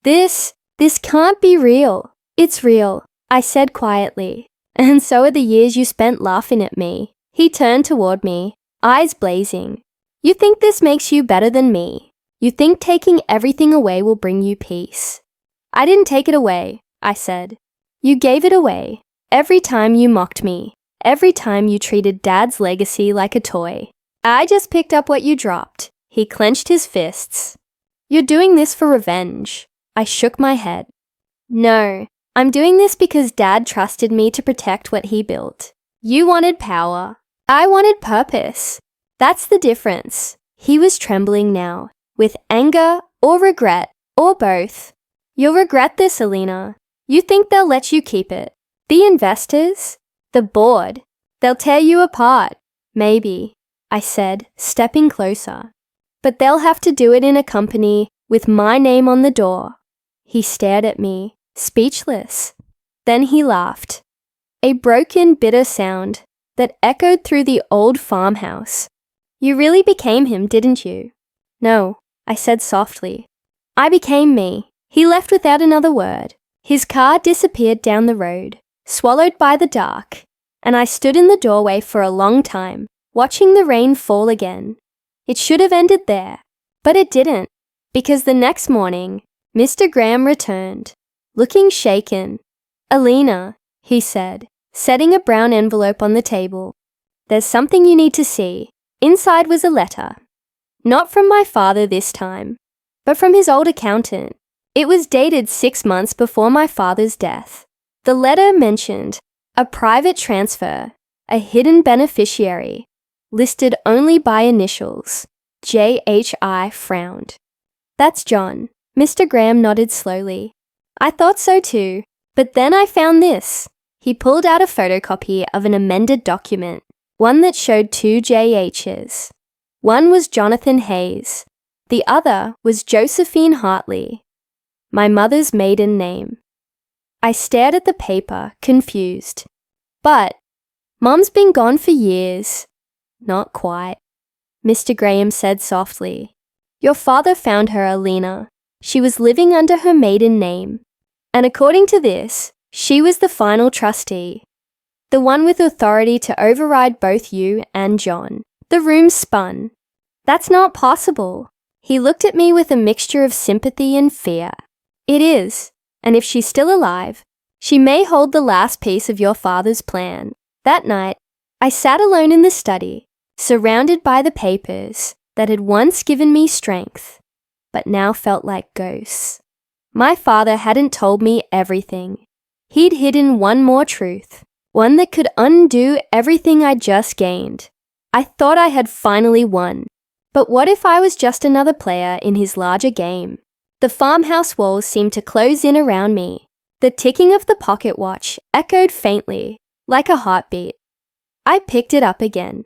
This can't be real." "It's real," I said quietly. "And so are the years you spent laughing at me." He turned toward me, eyes blazing. "You think this makes you better than me. You think taking everything away will bring you peace." "I didn't take it away," I said. "You gave it away. Every time you mocked me. Every time you treated Dad's legacy like a toy. I just picked up what you dropped." He clenched his fists. "You're doing this for revenge." I shook my head. "No, I'm doing this because Dad trusted me to protect what he built. You wanted power. I wanted purpose. That's the difference." He was trembling now, with anger or regret, or both. "You'll regret this, Alina. You think they'll let you keep it. The investors, the board, they'll tear you apart." "Maybe," I said, stepping closer. "But they'll have to do it in a company with my name on the door." He stared at me, speechless. Then he laughed. A broken, bitter sound that echoed through the old farmhouse. "You really became him, didn't you?" "No," I said softly. "I became me." He left without another word. His car disappeared down the road, swallowed by the dark, and I stood in the doorway for a long time, watching the rain fall again. It should have ended there, but it didn't, because the next morning, Mr. Graham returned, looking shaken. "Alina," he said, setting a brown envelope on the table. "There's something you need to see." Inside was a letter. Not from my father this time, but from his old accountant. It was dated 6 months before my father's death. The letter mentioned a private transfer, a hidden beneficiary, listed only by initials. JHI frowned. "That's John." Mr. Graham nodded slowly. "I thought so too, but then I found this." He pulled out a photocopy of an amended document, one that showed 2 JHs. One was Jonathan Hayes. The other was Josephine Hartley, my mother's maiden name. I stared at the paper, confused. "But Mum's been gone for years." "Not quite." Mr. Graham said softly. Your father found her, Alina. She was living under her maiden name. And according to this, she was the final trustee. The one with authority to override both you and John. The room spun. That's not possible. He looked at me with a mixture of sympathy and fear. It is, and if she's still alive, she may hold the last piece of your father's plan. That night, I sat alone in the study, surrounded by the papers that had once given me strength, but now felt like ghosts. My father hadn't told me everything. He'd hidden one more truth, one that could undo everything I'd just gained. I thought I had finally won. But what if I was just another player in his larger game? The farmhouse walls seemed to close in around me. The ticking of the pocket watch echoed faintly, like a heartbeat. I picked it up again.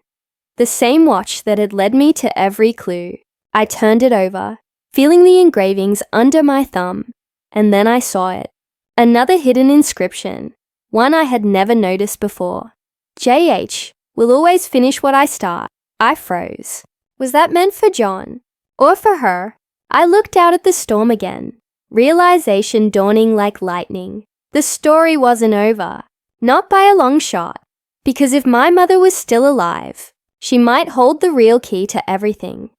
The same watch that had led me to every clue. I turned it over, feeling the engravings under my thumb, and then I saw it. Another hidden inscription, one I had never noticed before. JH will always finish what I start. I froze. Was that meant for John? Or for her? I looked out at the storm again, realization dawning like lightning. The story wasn't over. Not by a long shot. Because if my mother was still alive, she might hold the real key to everything.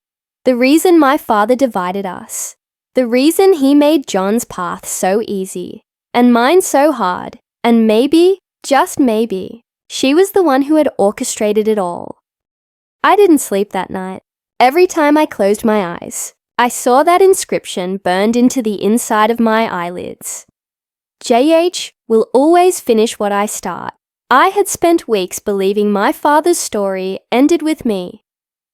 The reason my father divided us. The reason he made John's path so easy, and mine so hard, and maybe, just maybe, she was the one who had orchestrated it all. I didn't sleep that night. Every time I closed my eyes, I saw that inscription burned into the inside of my eyelids. JH will always finish what I start. I had spent weeks believing my father's story ended with me,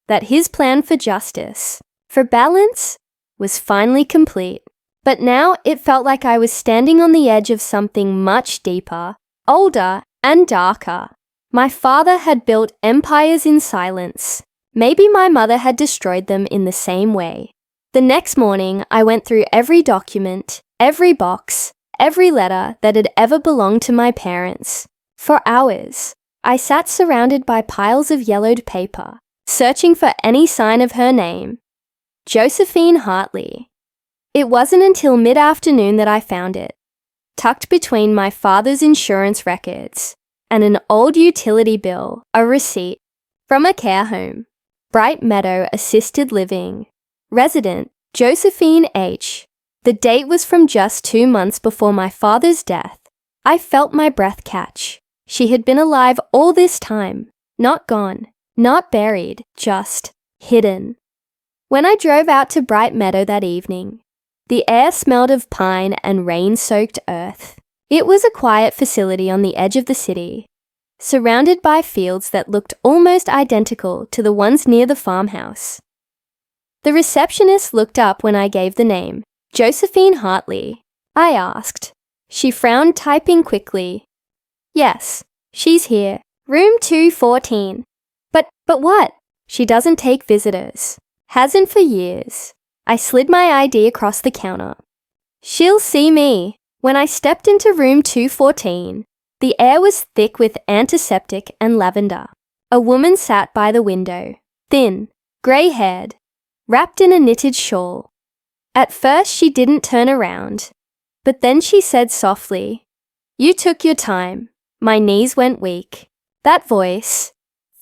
that his plan for justice, for balance, was finally complete. But now it felt like I was standing on the edge of something much deeper, older, and darker. My father had built empires in silence. Maybe my mother had destroyed them in the same way. The next morning, I went through every document, every box, every letter that had ever belonged to my parents. For hours, I sat surrounded by piles of yellowed paper, searching for any sign of her name. Josephine Hartley. It wasn't until mid-afternoon that I found it, tucked between my father's insurance records and an old utility bill, a receipt from a care home. Bright Meadow Assisted Living. Resident, Josephine H. The date was from just 2 months before my father's death. I felt my breath catch. She had been alive all this time. Not gone, not buried, just hidden. When I drove out to Bright Meadow that evening, the air smelled of pine and rain-soaked earth. It was a quiet facility on the edge of the city, surrounded by fields that looked almost identical to the ones near the farmhouse. The receptionist looked up when I gave the name, Josephine Hartley. I asked. She frowned, typing quickly. Yes, she's here. Room 214. But what? She doesn't take visitors. Hasn't for years. I slid my ID across the counter. She'll see me. When I stepped into room 214, the air was thick with antiseptic and lavender. A woman sat by the window, thin, grey-haired, wrapped in a knitted shawl. At first she didn't turn around, but then she said softly, "You took your time." My knees went weak. That voice,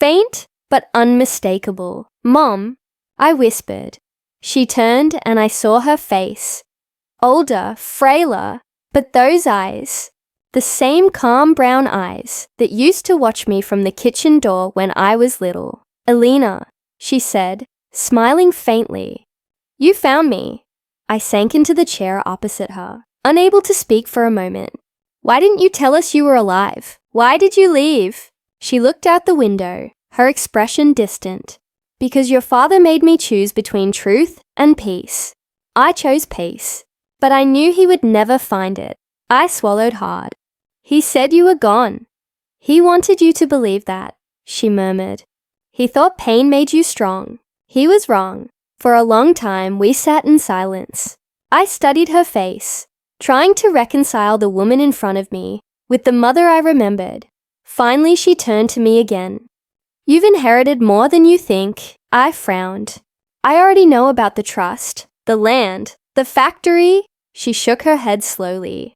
faint but unmistakable. "Mom," I whispered. She turned and I saw her face. Older, frailer, but those eyes, the same calm brown eyes that used to watch me from the kitchen door when I was little. "Alina," she said, smiling faintly. "You found me." I sank into the chair opposite her, unable to speak for a moment. "Why didn't you tell us you were alive? Why did you leave?" She looked out the window, her expression distant. "Because your father made me choose between truth and peace. I chose peace, but I knew he would never find it." I swallowed hard. "He said you were gone. He wanted you to believe that," she murmured. "He thought pain made you strong. He was wrong." For a long time, we sat in silence. I studied her face, trying to reconcile the woman in front of me with the mother I remembered. Finally, she turned to me again. "You've inherited more than you think. I frowned. I already know about the trust, the land, the factory. She shook her head slowly.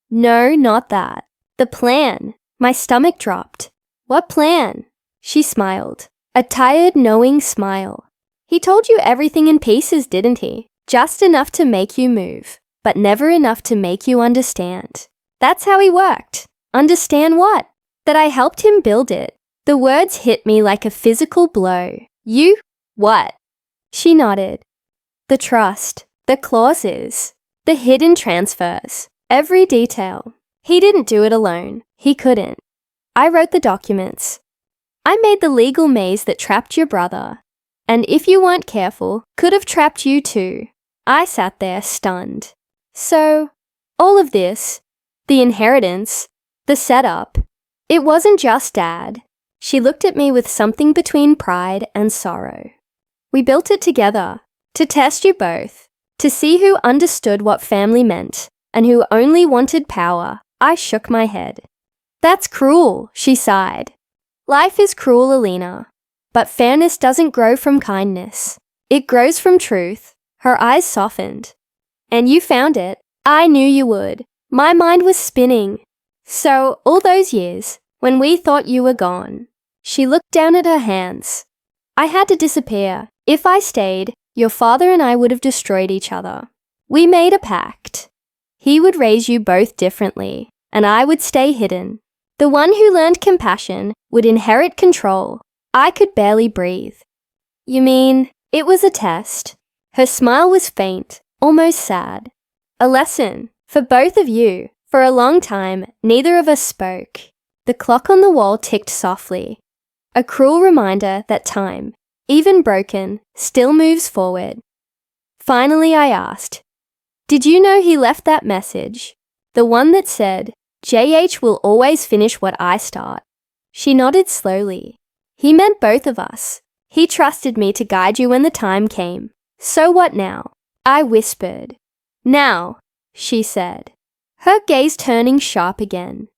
No, not that. The plan. My stomach dropped. What plan? She smiled. A tired, knowing smile. He told you everything in pieces, didn't he? Just enough to make you move, but never enough to make you understand. That's how he worked. Understand what? That I helped him build it. The words hit me like a physical blow. You? What? She nodded. The trust, the clauses, the hidden transfers, every detail. He didn't do it alone. He couldn't. I wrote the documents. I made the legal maze that trapped your brother. And if you weren't careful, could have trapped you too. I sat there stunned. So, all of this, the inheritance, the setup, it wasn't just Dad. She looked at me with something between pride and sorrow. We built it together, to test you both, to see who understood what family meant, and who only wanted power. I shook my head. That's cruel, she sighed. Life is cruel, Alina. But fairness doesn't grow from kindness. It grows from truth. Her eyes softened. And you found it. I knew you would. My mind was spinning. So, all those years, when we thought you were gone. She looked down at her hands. I had to disappear. If I stayed, your father and I would have destroyed each other. We made a pact. He would raise you both differently, and I would stay hidden. The one who learned compassion would inherit control. I could barely breathe. You mean, it was a test? Her smile was faint, almost sad. A lesson, for both of you. For a long time, neither of us spoke. The clock on the wall ticked softly. A cruel reminder that time, even broken, still moves forward. Finally, I asked, did you know he left that message? The one that said, JH will always finish what I start. She nodded slowly. He meant both of us. He trusted me to guide you when the time came. So what now? I whispered. Now, she said, her gaze turning sharp again.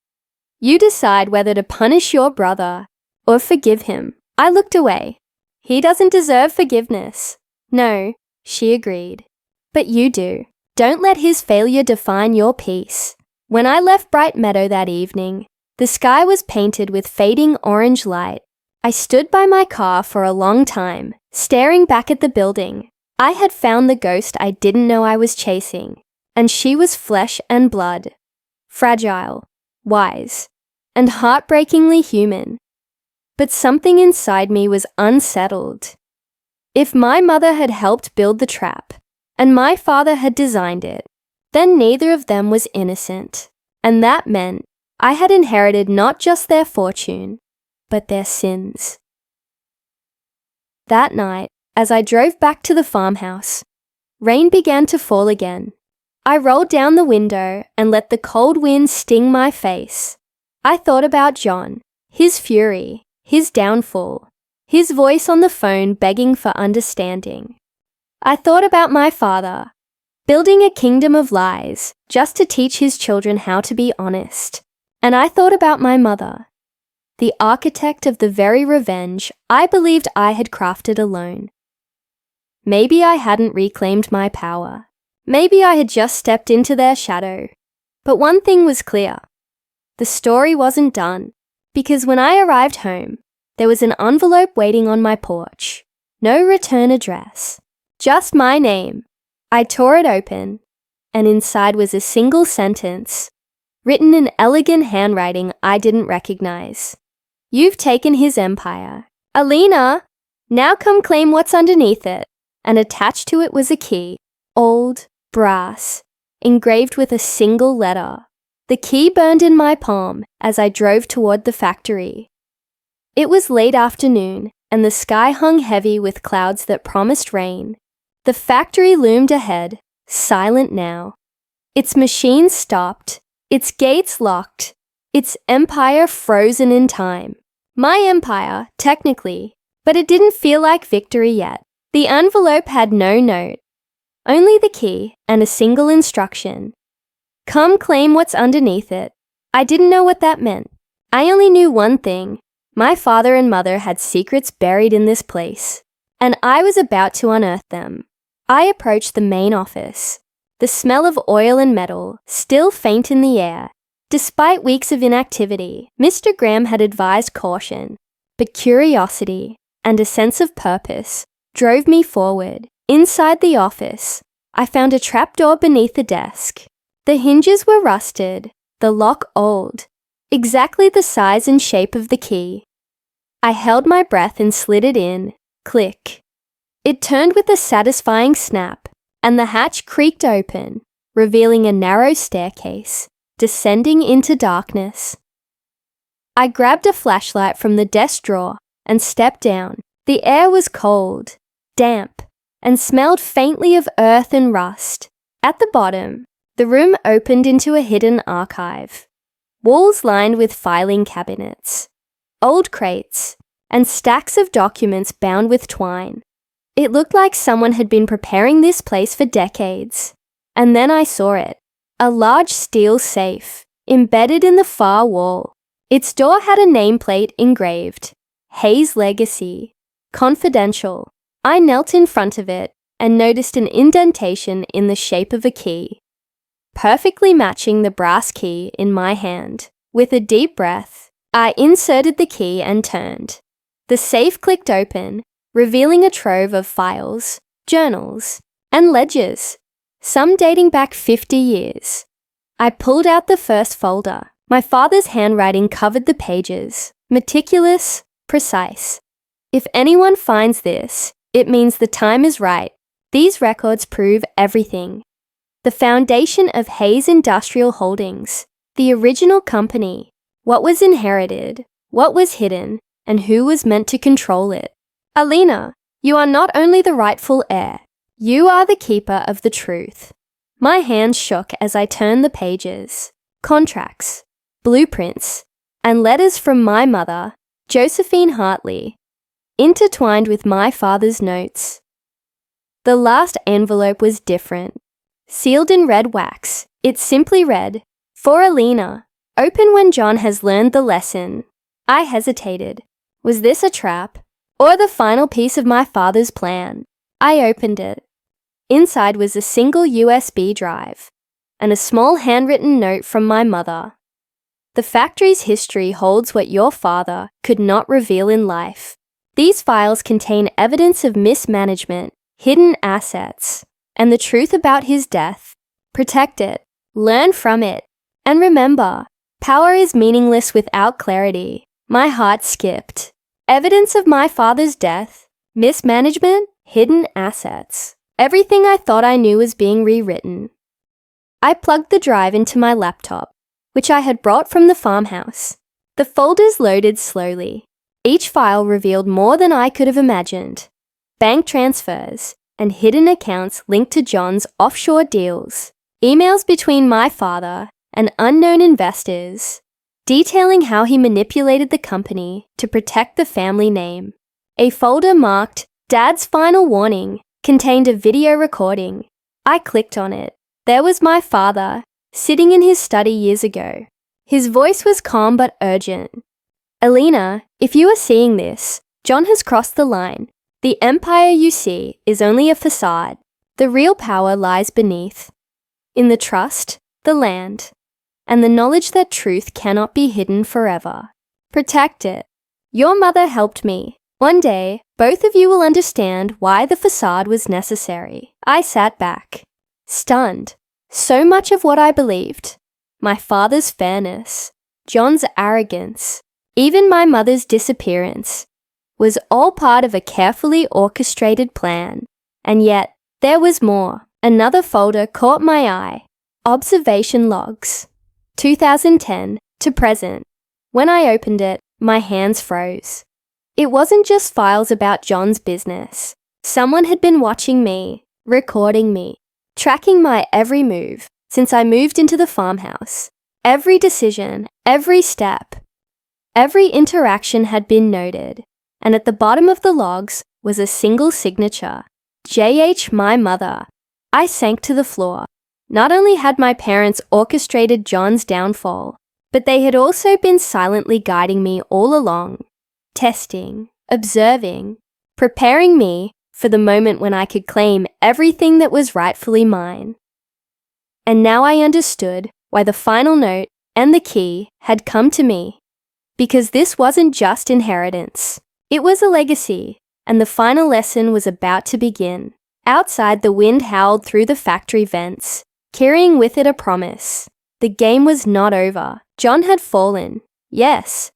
You decide whether to punish your brother or forgive him. I looked away. He doesn't deserve forgiveness. No, she agreed. But you do. Don't let his failure define your peace. When I left Bright Meadow that evening, the sky was painted with fading orange light. I stood by my car for a long time, staring back at the building. I had found the ghost I didn't know I was chasing, and she was flesh and blood. Fragile, wise, and heartbreakingly human. But something inside me was unsettled. If my mother had helped build the trap, and my father had designed it, then neither of them was innocent. And that meant I had inherited not just their fortune, but their sins. That night, as I drove back to the farmhouse, rain began to fall again. I rolled down the window and let the cold wind sting my face. I thought about John, his fury, his downfall, his voice on the phone begging for understanding. I thought about my father, building a kingdom of lies just to teach his children how to be honest. And I thought about my mother, the architect of the very revenge I believed I had crafted alone. Maybe I hadn't reclaimed my power. Maybe I had just stepped into their shadow. But one thing was clear. The story wasn't done, because when I arrived home, there was an envelope waiting on my porch. No return address. Just my name. I tore it open, and inside was a single sentence, written in elegant handwriting I didn't recognize. You've taken his empire. Alina, now come claim what's underneath it. And attached to it was a key, old, brass, engraved with a single letter. The key burned in my palm as I drove toward the factory. It was late afternoon, and the sky hung heavy with clouds that promised rain. The factory loomed ahead, silent now. Its machines stopped, its gates locked, its empire frozen in time. My empire, technically, but it didn't feel like victory yet. The envelope had no note, only the key and a single instruction. Come claim what's underneath it. I didn't know what that meant. I only knew one thing. My father and mother had secrets buried in this place, and I was about to unearth them. I approached the main office, the smell of oil and metal still faint in the air. Despite weeks of inactivity, Mr. Graham had advised caution, but curiosity and a sense of purpose drove me forward. Inside the office, I found a trapdoor beneath the desk. The hinges were rusted, the lock old, exactly the size and shape of the key. I held my breath and slid it in. Click. It turned with a satisfying snap, and the hatch creaked open, revealing a narrow staircase descending into darkness. I grabbed a flashlight from the desk drawer and stepped down. The air was cold, damp, and smelled faintly of earth and rust. At the bottom, the room opened into a hidden archive. Walls lined with filing cabinets, old crates, and stacks of documents bound with twine. It looked like someone had been preparing this place for decades. And then I saw it. A large steel safe, embedded in the far wall. Its door had a nameplate engraved, Hayes Legacy, Confidential. I knelt in front of it and noticed an indentation in the shape of a key, perfectly matching the brass key in my hand. With a deep breath, I inserted the key and turned. The safe clicked open, revealing a trove of files, journals, and ledgers, some dating back 50 years. I pulled out the first folder. My father's handwriting covered the pages, meticulous, precise. If anyone finds this, it means the time is right. These records prove everything. The foundation of Hayes Industrial Holdings, the original company, what was inherited, what was hidden, and who was meant to control it. Alina, you are not only the rightful heir, you are the keeper of the truth. My hands shook as I turned the pages. Contracts, blueprints, and letters from my mother, Josephine Hartley, intertwined with my father's notes. The last envelope was different. Sealed in red wax, it simply read, "For Alina, open when John has learned the lesson." I hesitated. Was this a trap, or the final piece of my father's plan? I opened it. Inside was a single USB drive, and a small handwritten note from my mother. The factory's history holds what your father could not reveal in life. These files contain evidence of mismanagement, hidden assets, and the truth about his death. Protect it, learn from it, and remember, power is meaningless without clarity. My heart skipped. Evidence of my father's death, mismanagement, hidden assets. Everything I thought I knew was being rewritten. I plugged the drive into my laptop, which I had brought from the farmhouse. The folders loaded slowly. Each file revealed more than I could have imagined. Bank transfers and hidden accounts linked to John's offshore deals. Emails between my father and unknown investors, detailing how he manipulated the company to protect the family name. A folder marked Dad's Final Warning contained a video recording. I clicked on it. There was my father, sitting in his study years ago. His voice was calm but urgent. "Alina, if you are seeing this, John has crossed the line. The empire you see is only a facade. The real power lies beneath. In the trust, the land, and the knowledge that truth cannot be hidden forever. Protect it. Your mother helped me. One day, both of you will understand why the facade was necessary." I sat back, stunned. So much of what I believed, my father's fairness, John's arrogance, even my mother's disappearance, was all part of a carefully orchestrated plan. And yet, there was more. Another folder caught my eye. Observation logs. 2010 to present. When I opened it, my hands froze. It wasn't just files about John's business. Someone had been watching me, recording me, tracking my every move since I moved into the farmhouse. Every decision, every step, every interaction had been noted, and at the bottom of the logs was a single signature, J.H. my mother. I sank to the floor. Not only had my parents orchestrated John's downfall, but they had also been silently guiding me all along, testing, observing, preparing me for the moment when I could claim everything that was rightfully mine. And now I understood why the final note and the key had come to me. Because this wasn't just inheritance. It was a legacy, and the final lesson was about to begin. Outside, the wind howled through the factory vents, carrying with it a promise. The game was not over. John had fallen, yes,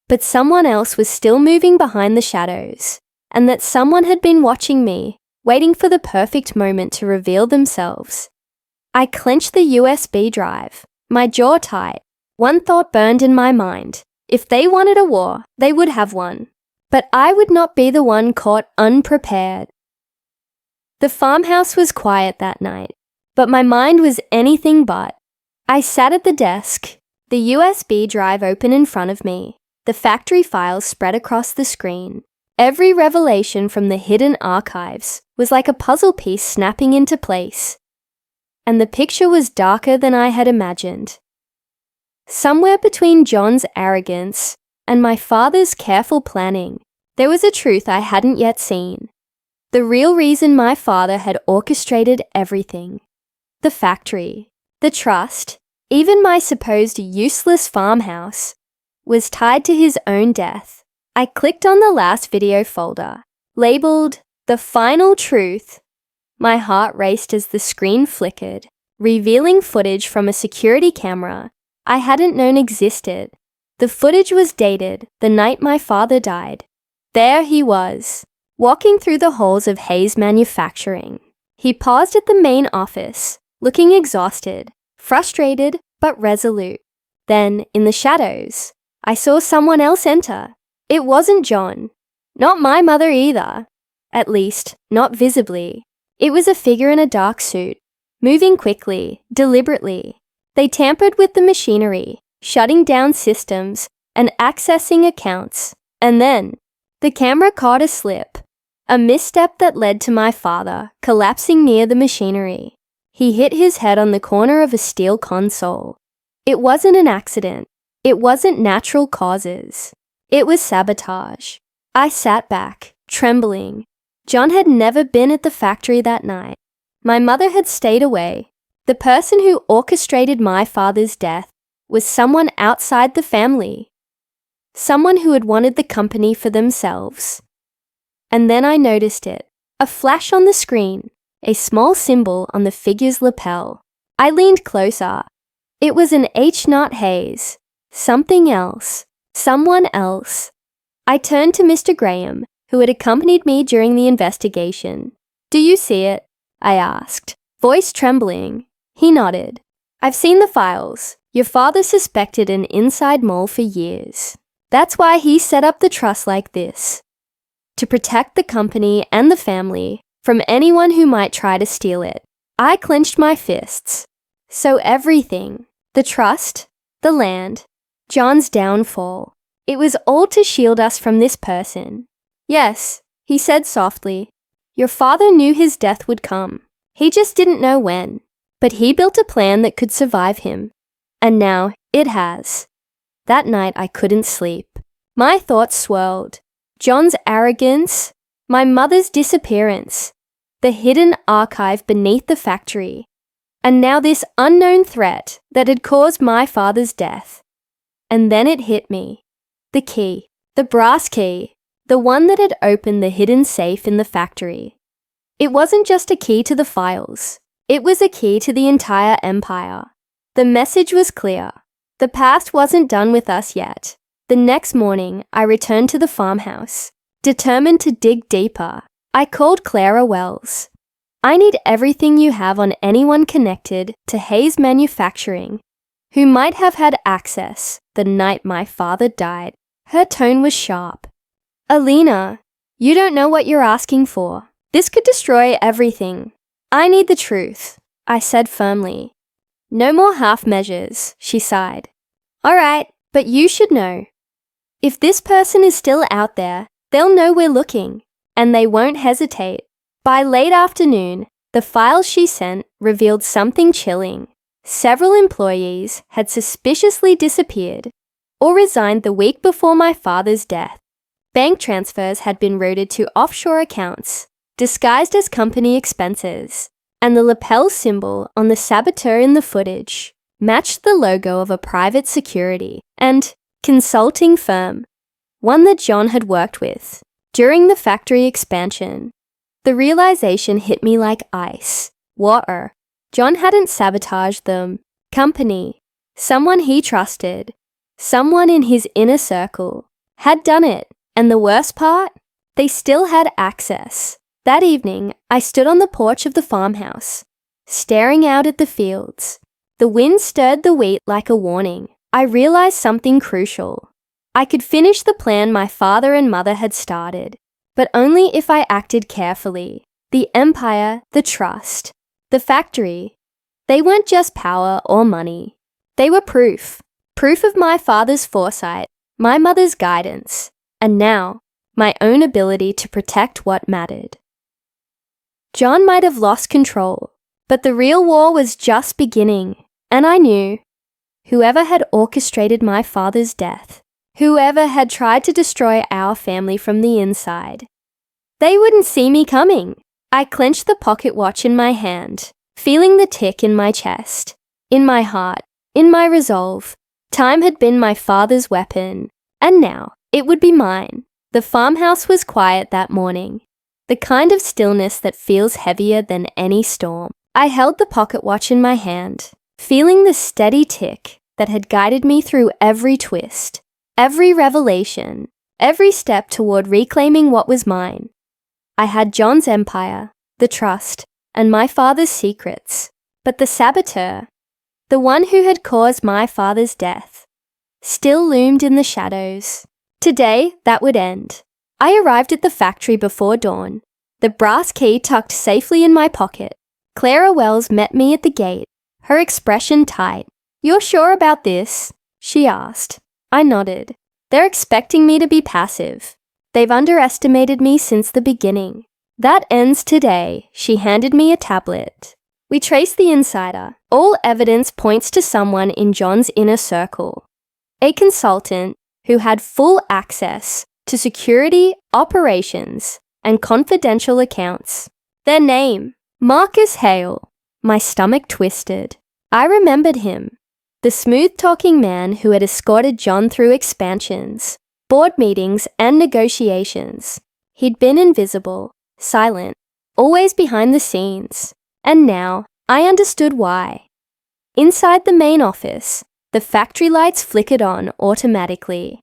but someone else was still moving behind the shadows, and that someone had been watching me, waiting for the perfect moment to reveal themselves. I clenched the USB drive, my jaw tight. One thought burned in my mind. If they wanted a war, they would have one. But I would not be the one caught unprepared. The farmhouse was quiet that night, but my mind was anything but. I sat at the desk, the USB drive open in front of me, the factory files spread across the screen. Every revelation from the hidden archives was like a puzzle piece snapping into place. And the picture was darker than I had imagined. Somewhere between John's arrogance and my father's careful planning, there was a truth I hadn't yet seen. The real reason my father had orchestrated everything. The factory, the trust, even my supposed useless farmhouse, was tied to his own death. I clicked on the last video folder, labeled The Final Truth. My heart raced as the screen flickered, revealing footage from a security camera I hadn't known existed. The footage was dated the night my father died. There he was, walking through the halls of Hayes Manufacturing. He paused at the main office, looking exhausted, frustrated but resolute. Then, in the shadows, I saw someone else enter. It wasn't John. Not my mother either. At least, not visibly. It was a figure in a dark suit, moving quickly, deliberately. They tampered with the machinery, shutting down systems and accessing accounts. And then, the camera caught a slip, a misstep that led to my father collapsing near the machinery. He hit his head on the corner of a steel console. It wasn't an accident. It wasn't natural causes. It was sabotage. I sat back, trembling. John had never been at the factory that night. My mother had stayed away. The person who orchestrated my father's death was someone outside the family. Someone who had wanted the company for themselves. And then I noticed it. A flash on the screen. A small symbol on the figure's lapel. I leaned closer. It was an H. Hayes. Something else. Someone else. I turned to Mr. Graham, who had accompanied me during the investigation. "Do you see it?" I asked, voice trembling. He nodded. "I've seen the files. Your father suspected an inside mole for years. That's why he set up the trust like this. To protect the company and the family from anyone who might try to steal it." I clenched my fists. So everything, the trust, the land, John's downfall, it was all to shield us from this person. "Yes," he said softly. "Your father knew his death would come. He just didn't know when. But he built a plan that could survive him. And now it has." That night I couldn't sleep. My thoughts swirled. John's arrogance, my mother's disappearance, the hidden archive beneath the factory, and now this unknown threat that had caused my father's death. And then it hit me. The key, the brass key, the one that had opened the hidden safe in the factory. It wasn't just a key to the files. It was a key to the entire empire. The message was clear. The past wasn't done with us yet. The next morning, I returned to the farmhouse, determined to dig deeper. I called Clara Wells. "I need everything you have on anyone connected to Hayes Manufacturing, who might have had access the night my father died." Her tone was sharp. "Alina, you don't know what you're asking for. This could destroy everything. I need the truth," I said firmly. "No more half measures," she sighed. "All right, but you should know. If this person is still out there, they'll know we're looking, and they won't hesitate." By late afternoon, the files she sent revealed something chilling. Several employees had suspiciously disappeared or resigned the week before my father's death. Bank transfers had been routed to offshore accounts, disguised as company expenses, and the lapel symbol on the saboteur in the footage matched the logo of a private security and consulting firm, one that John had worked with during the factory expansion. The realization hit me like ice. Water. John hadn't sabotaged them. Company. Someone he trusted. Someone in his inner circle had done it. And the worst part? They still had access. That evening, I stood on the porch of the farmhouse, staring out at the fields. The wind stirred the wheat like a warning. I realized something crucial. I could finish the plan my father and mother had started, but only if I acted carefully. The empire, the trust, the factory, they weren't just power or money. They were proof. Proof of my father's foresight, my mother's guidance, and now, my own ability to protect what mattered. John might have lost control, but the real war was just beginning, and I knew whoever had orchestrated my father's death, whoever had tried to destroy our family from the inside, they wouldn't see me coming. I clenched the pocket watch in my hand, feeling the tick in my chest, in my heart, in my resolve. Time had been my father's weapon, and now it would be mine. The farmhouse was quiet that morning, the kind of stillness that feels heavier than any storm. I held the pocket watch in my hand, feeling the steady tick that had guided me through every twist, every revelation, every step toward reclaiming what was mine. I had John's empire, the trust, and my father's secrets, but the saboteur, the one who had caused my father's death, still loomed in the shadows. Today, that would end. I arrived at the factory before dawn, the brass key tucked safely in my pocket. Clara Wells met me at the gate, her expression tight. "You're sure about this?" she asked. I nodded. They're expecting me to be passive. They've underestimated me since the beginning. That ends today. She handed me a tablet. We traced the insider. All evidence points to someone in John's inner circle. A consultant who had full access to security, operations, and confidential accounts. Their name, Marcus Hale. My stomach twisted. I remembered him. The smooth-talking man who had escorted John through expansions, board meetings, and negotiations. He'd been invisible, silent, always behind the scenes. And now, I understood why. Inside the main office, the factory lights flickered on automatically.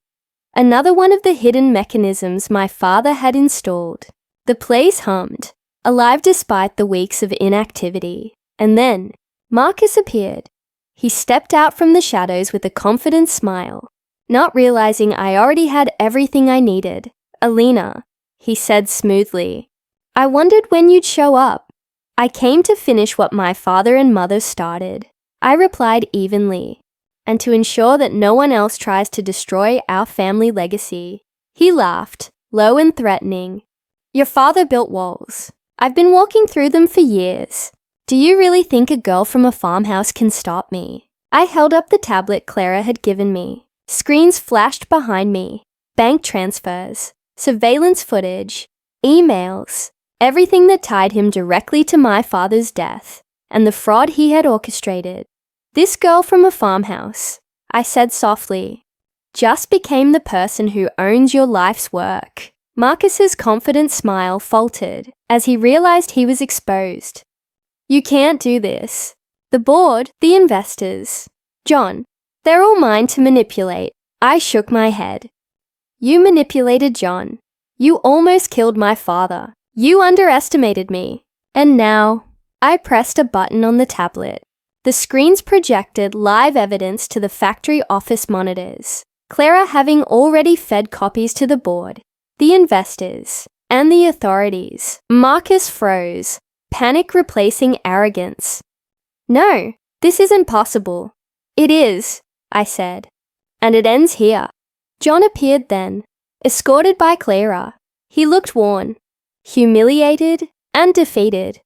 Another one of the hidden mechanisms my father had installed. The place hummed, alive despite the weeks of inactivity. And then, Marcus appeared. He stepped out from the shadows with a confident smile, not realizing I already had everything I needed. "Alina," he said smoothly, "I wondered when you'd show up." "I came to finish what my father and mother started," I replied evenly, "and to ensure that no one else tries to destroy our family legacy." He laughed, low and threatening. "Your father built walls. I've been walking through them for years. Do you really think a girl from a farmhouse can stop me?" I held up the tablet Clara had given me. Screens flashed behind me. Bank transfers, surveillance footage, emails, everything that tied him directly to my father's death and the fraud he had orchestrated. "This girl from a farmhouse," I said softly, "just became the person who owns your life's work." Marcus's confident smile faltered as he realized he was exposed. "You can't do this. The board, the investors, John, they're all mine to manipulate." I shook my head. "You manipulated John. You almost killed my father. You underestimated me." And now, I pressed a button on the tablet. The screens projected live evidence to the factory office monitors, Clara having already fed copies to the board, the investors, and the authorities. Marcus froze, panic replacing arrogance. "No, this isn't possible." "It is," I said, "and it ends here." John appeared then, escorted by Clara. He looked worn, humiliated, and defeated.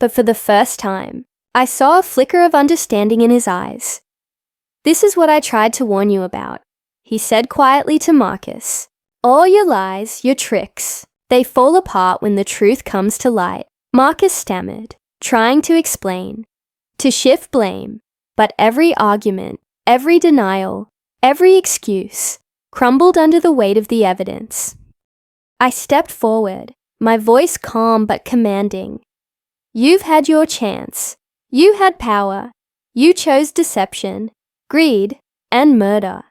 But for the first time, I saw a flicker of understanding in his eyes. "This is what I tried to warn you about," he said quietly to Marcus. All your lies, your tricks, they fall apart when the truth comes to light, Marcus stammered, trying to explain, to shift blame, but every argument, every denial, every excuse crumbled under the weight of the evidence. I stepped forward, my voice calm but commanding. You've had your chance. You had power. You chose deception, greed, and murder.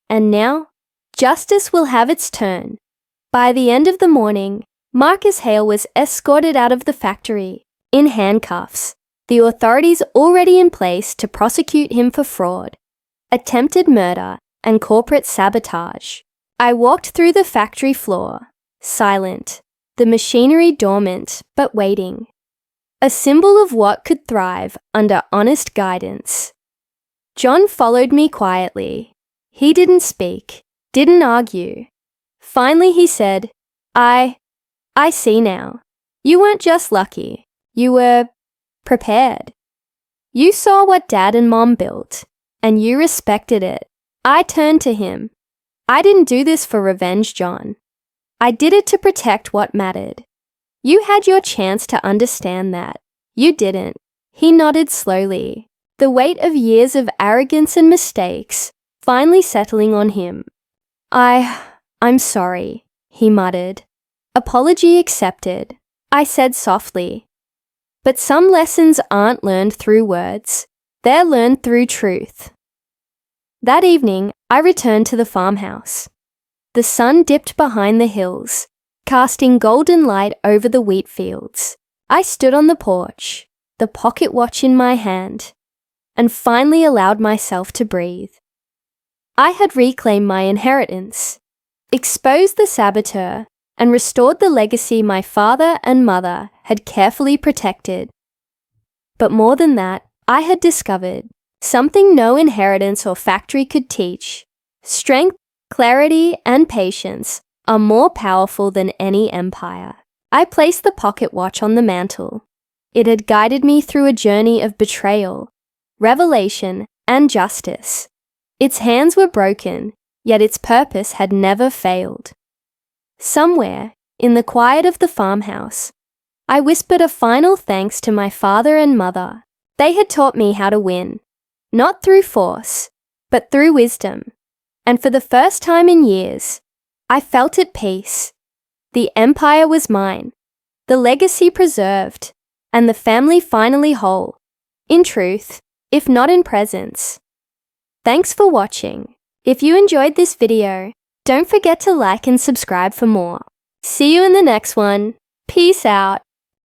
And now, justice will have its turn. By the end of the morning, Marcus Hale was escorted out of the factory, in handcuffs, the authorities already in place to prosecute him for fraud, attempted murder, and corporate sabotage. I walked through the factory floor, silent, the machinery dormant but waiting. A symbol of what could thrive under honest guidance. John followed me quietly. He didn't speak, didn't argue. Finally he said, I see now. You weren't just lucky. You were prepared. You saw what Dad and Mom built, and you respected it. I turned to him. I didn't do this for revenge, John. I did it to protect what mattered. You had your chance to understand that. You didn't. He nodded slowly, the weight of years of arrogance and mistakes finally settling on him. I'm sorry, he muttered. Apology accepted, I said softly. But some lessons aren't learned through words. They're learned through truth. That evening, I returned to the farmhouse. The sun dipped behind the hills, casting golden light over the wheat fields. I stood on the porch, the pocket watch in my hand, and finally allowed myself to breathe. I had reclaimed my inheritance, exposed the saboteur, and restored the legacy my father and mother had carefully protected. But more than that, I had discovered something no inheritance or factory could teach. Strength, clarity, and patience are more powerful than any empire. I placed the pocket watch on the mantle. It had guided me through a journey of betrayal, revelation, and justice. Its hands were broken, yet its purpose had never failed. Somewhere, in the quiet of the farmhouse, I whispered a final thanks to my father and mother. They had taught me how to win, not through force, but through wisdom. And for the first time in years, I felt at peace. The empire was mine, the legacy preserved, and the family finally whole. In truth, if not in presence. Thanks for watching. If you enjoyed this video, don't forget to like and subscribe for more. See you in the next one. Peace out.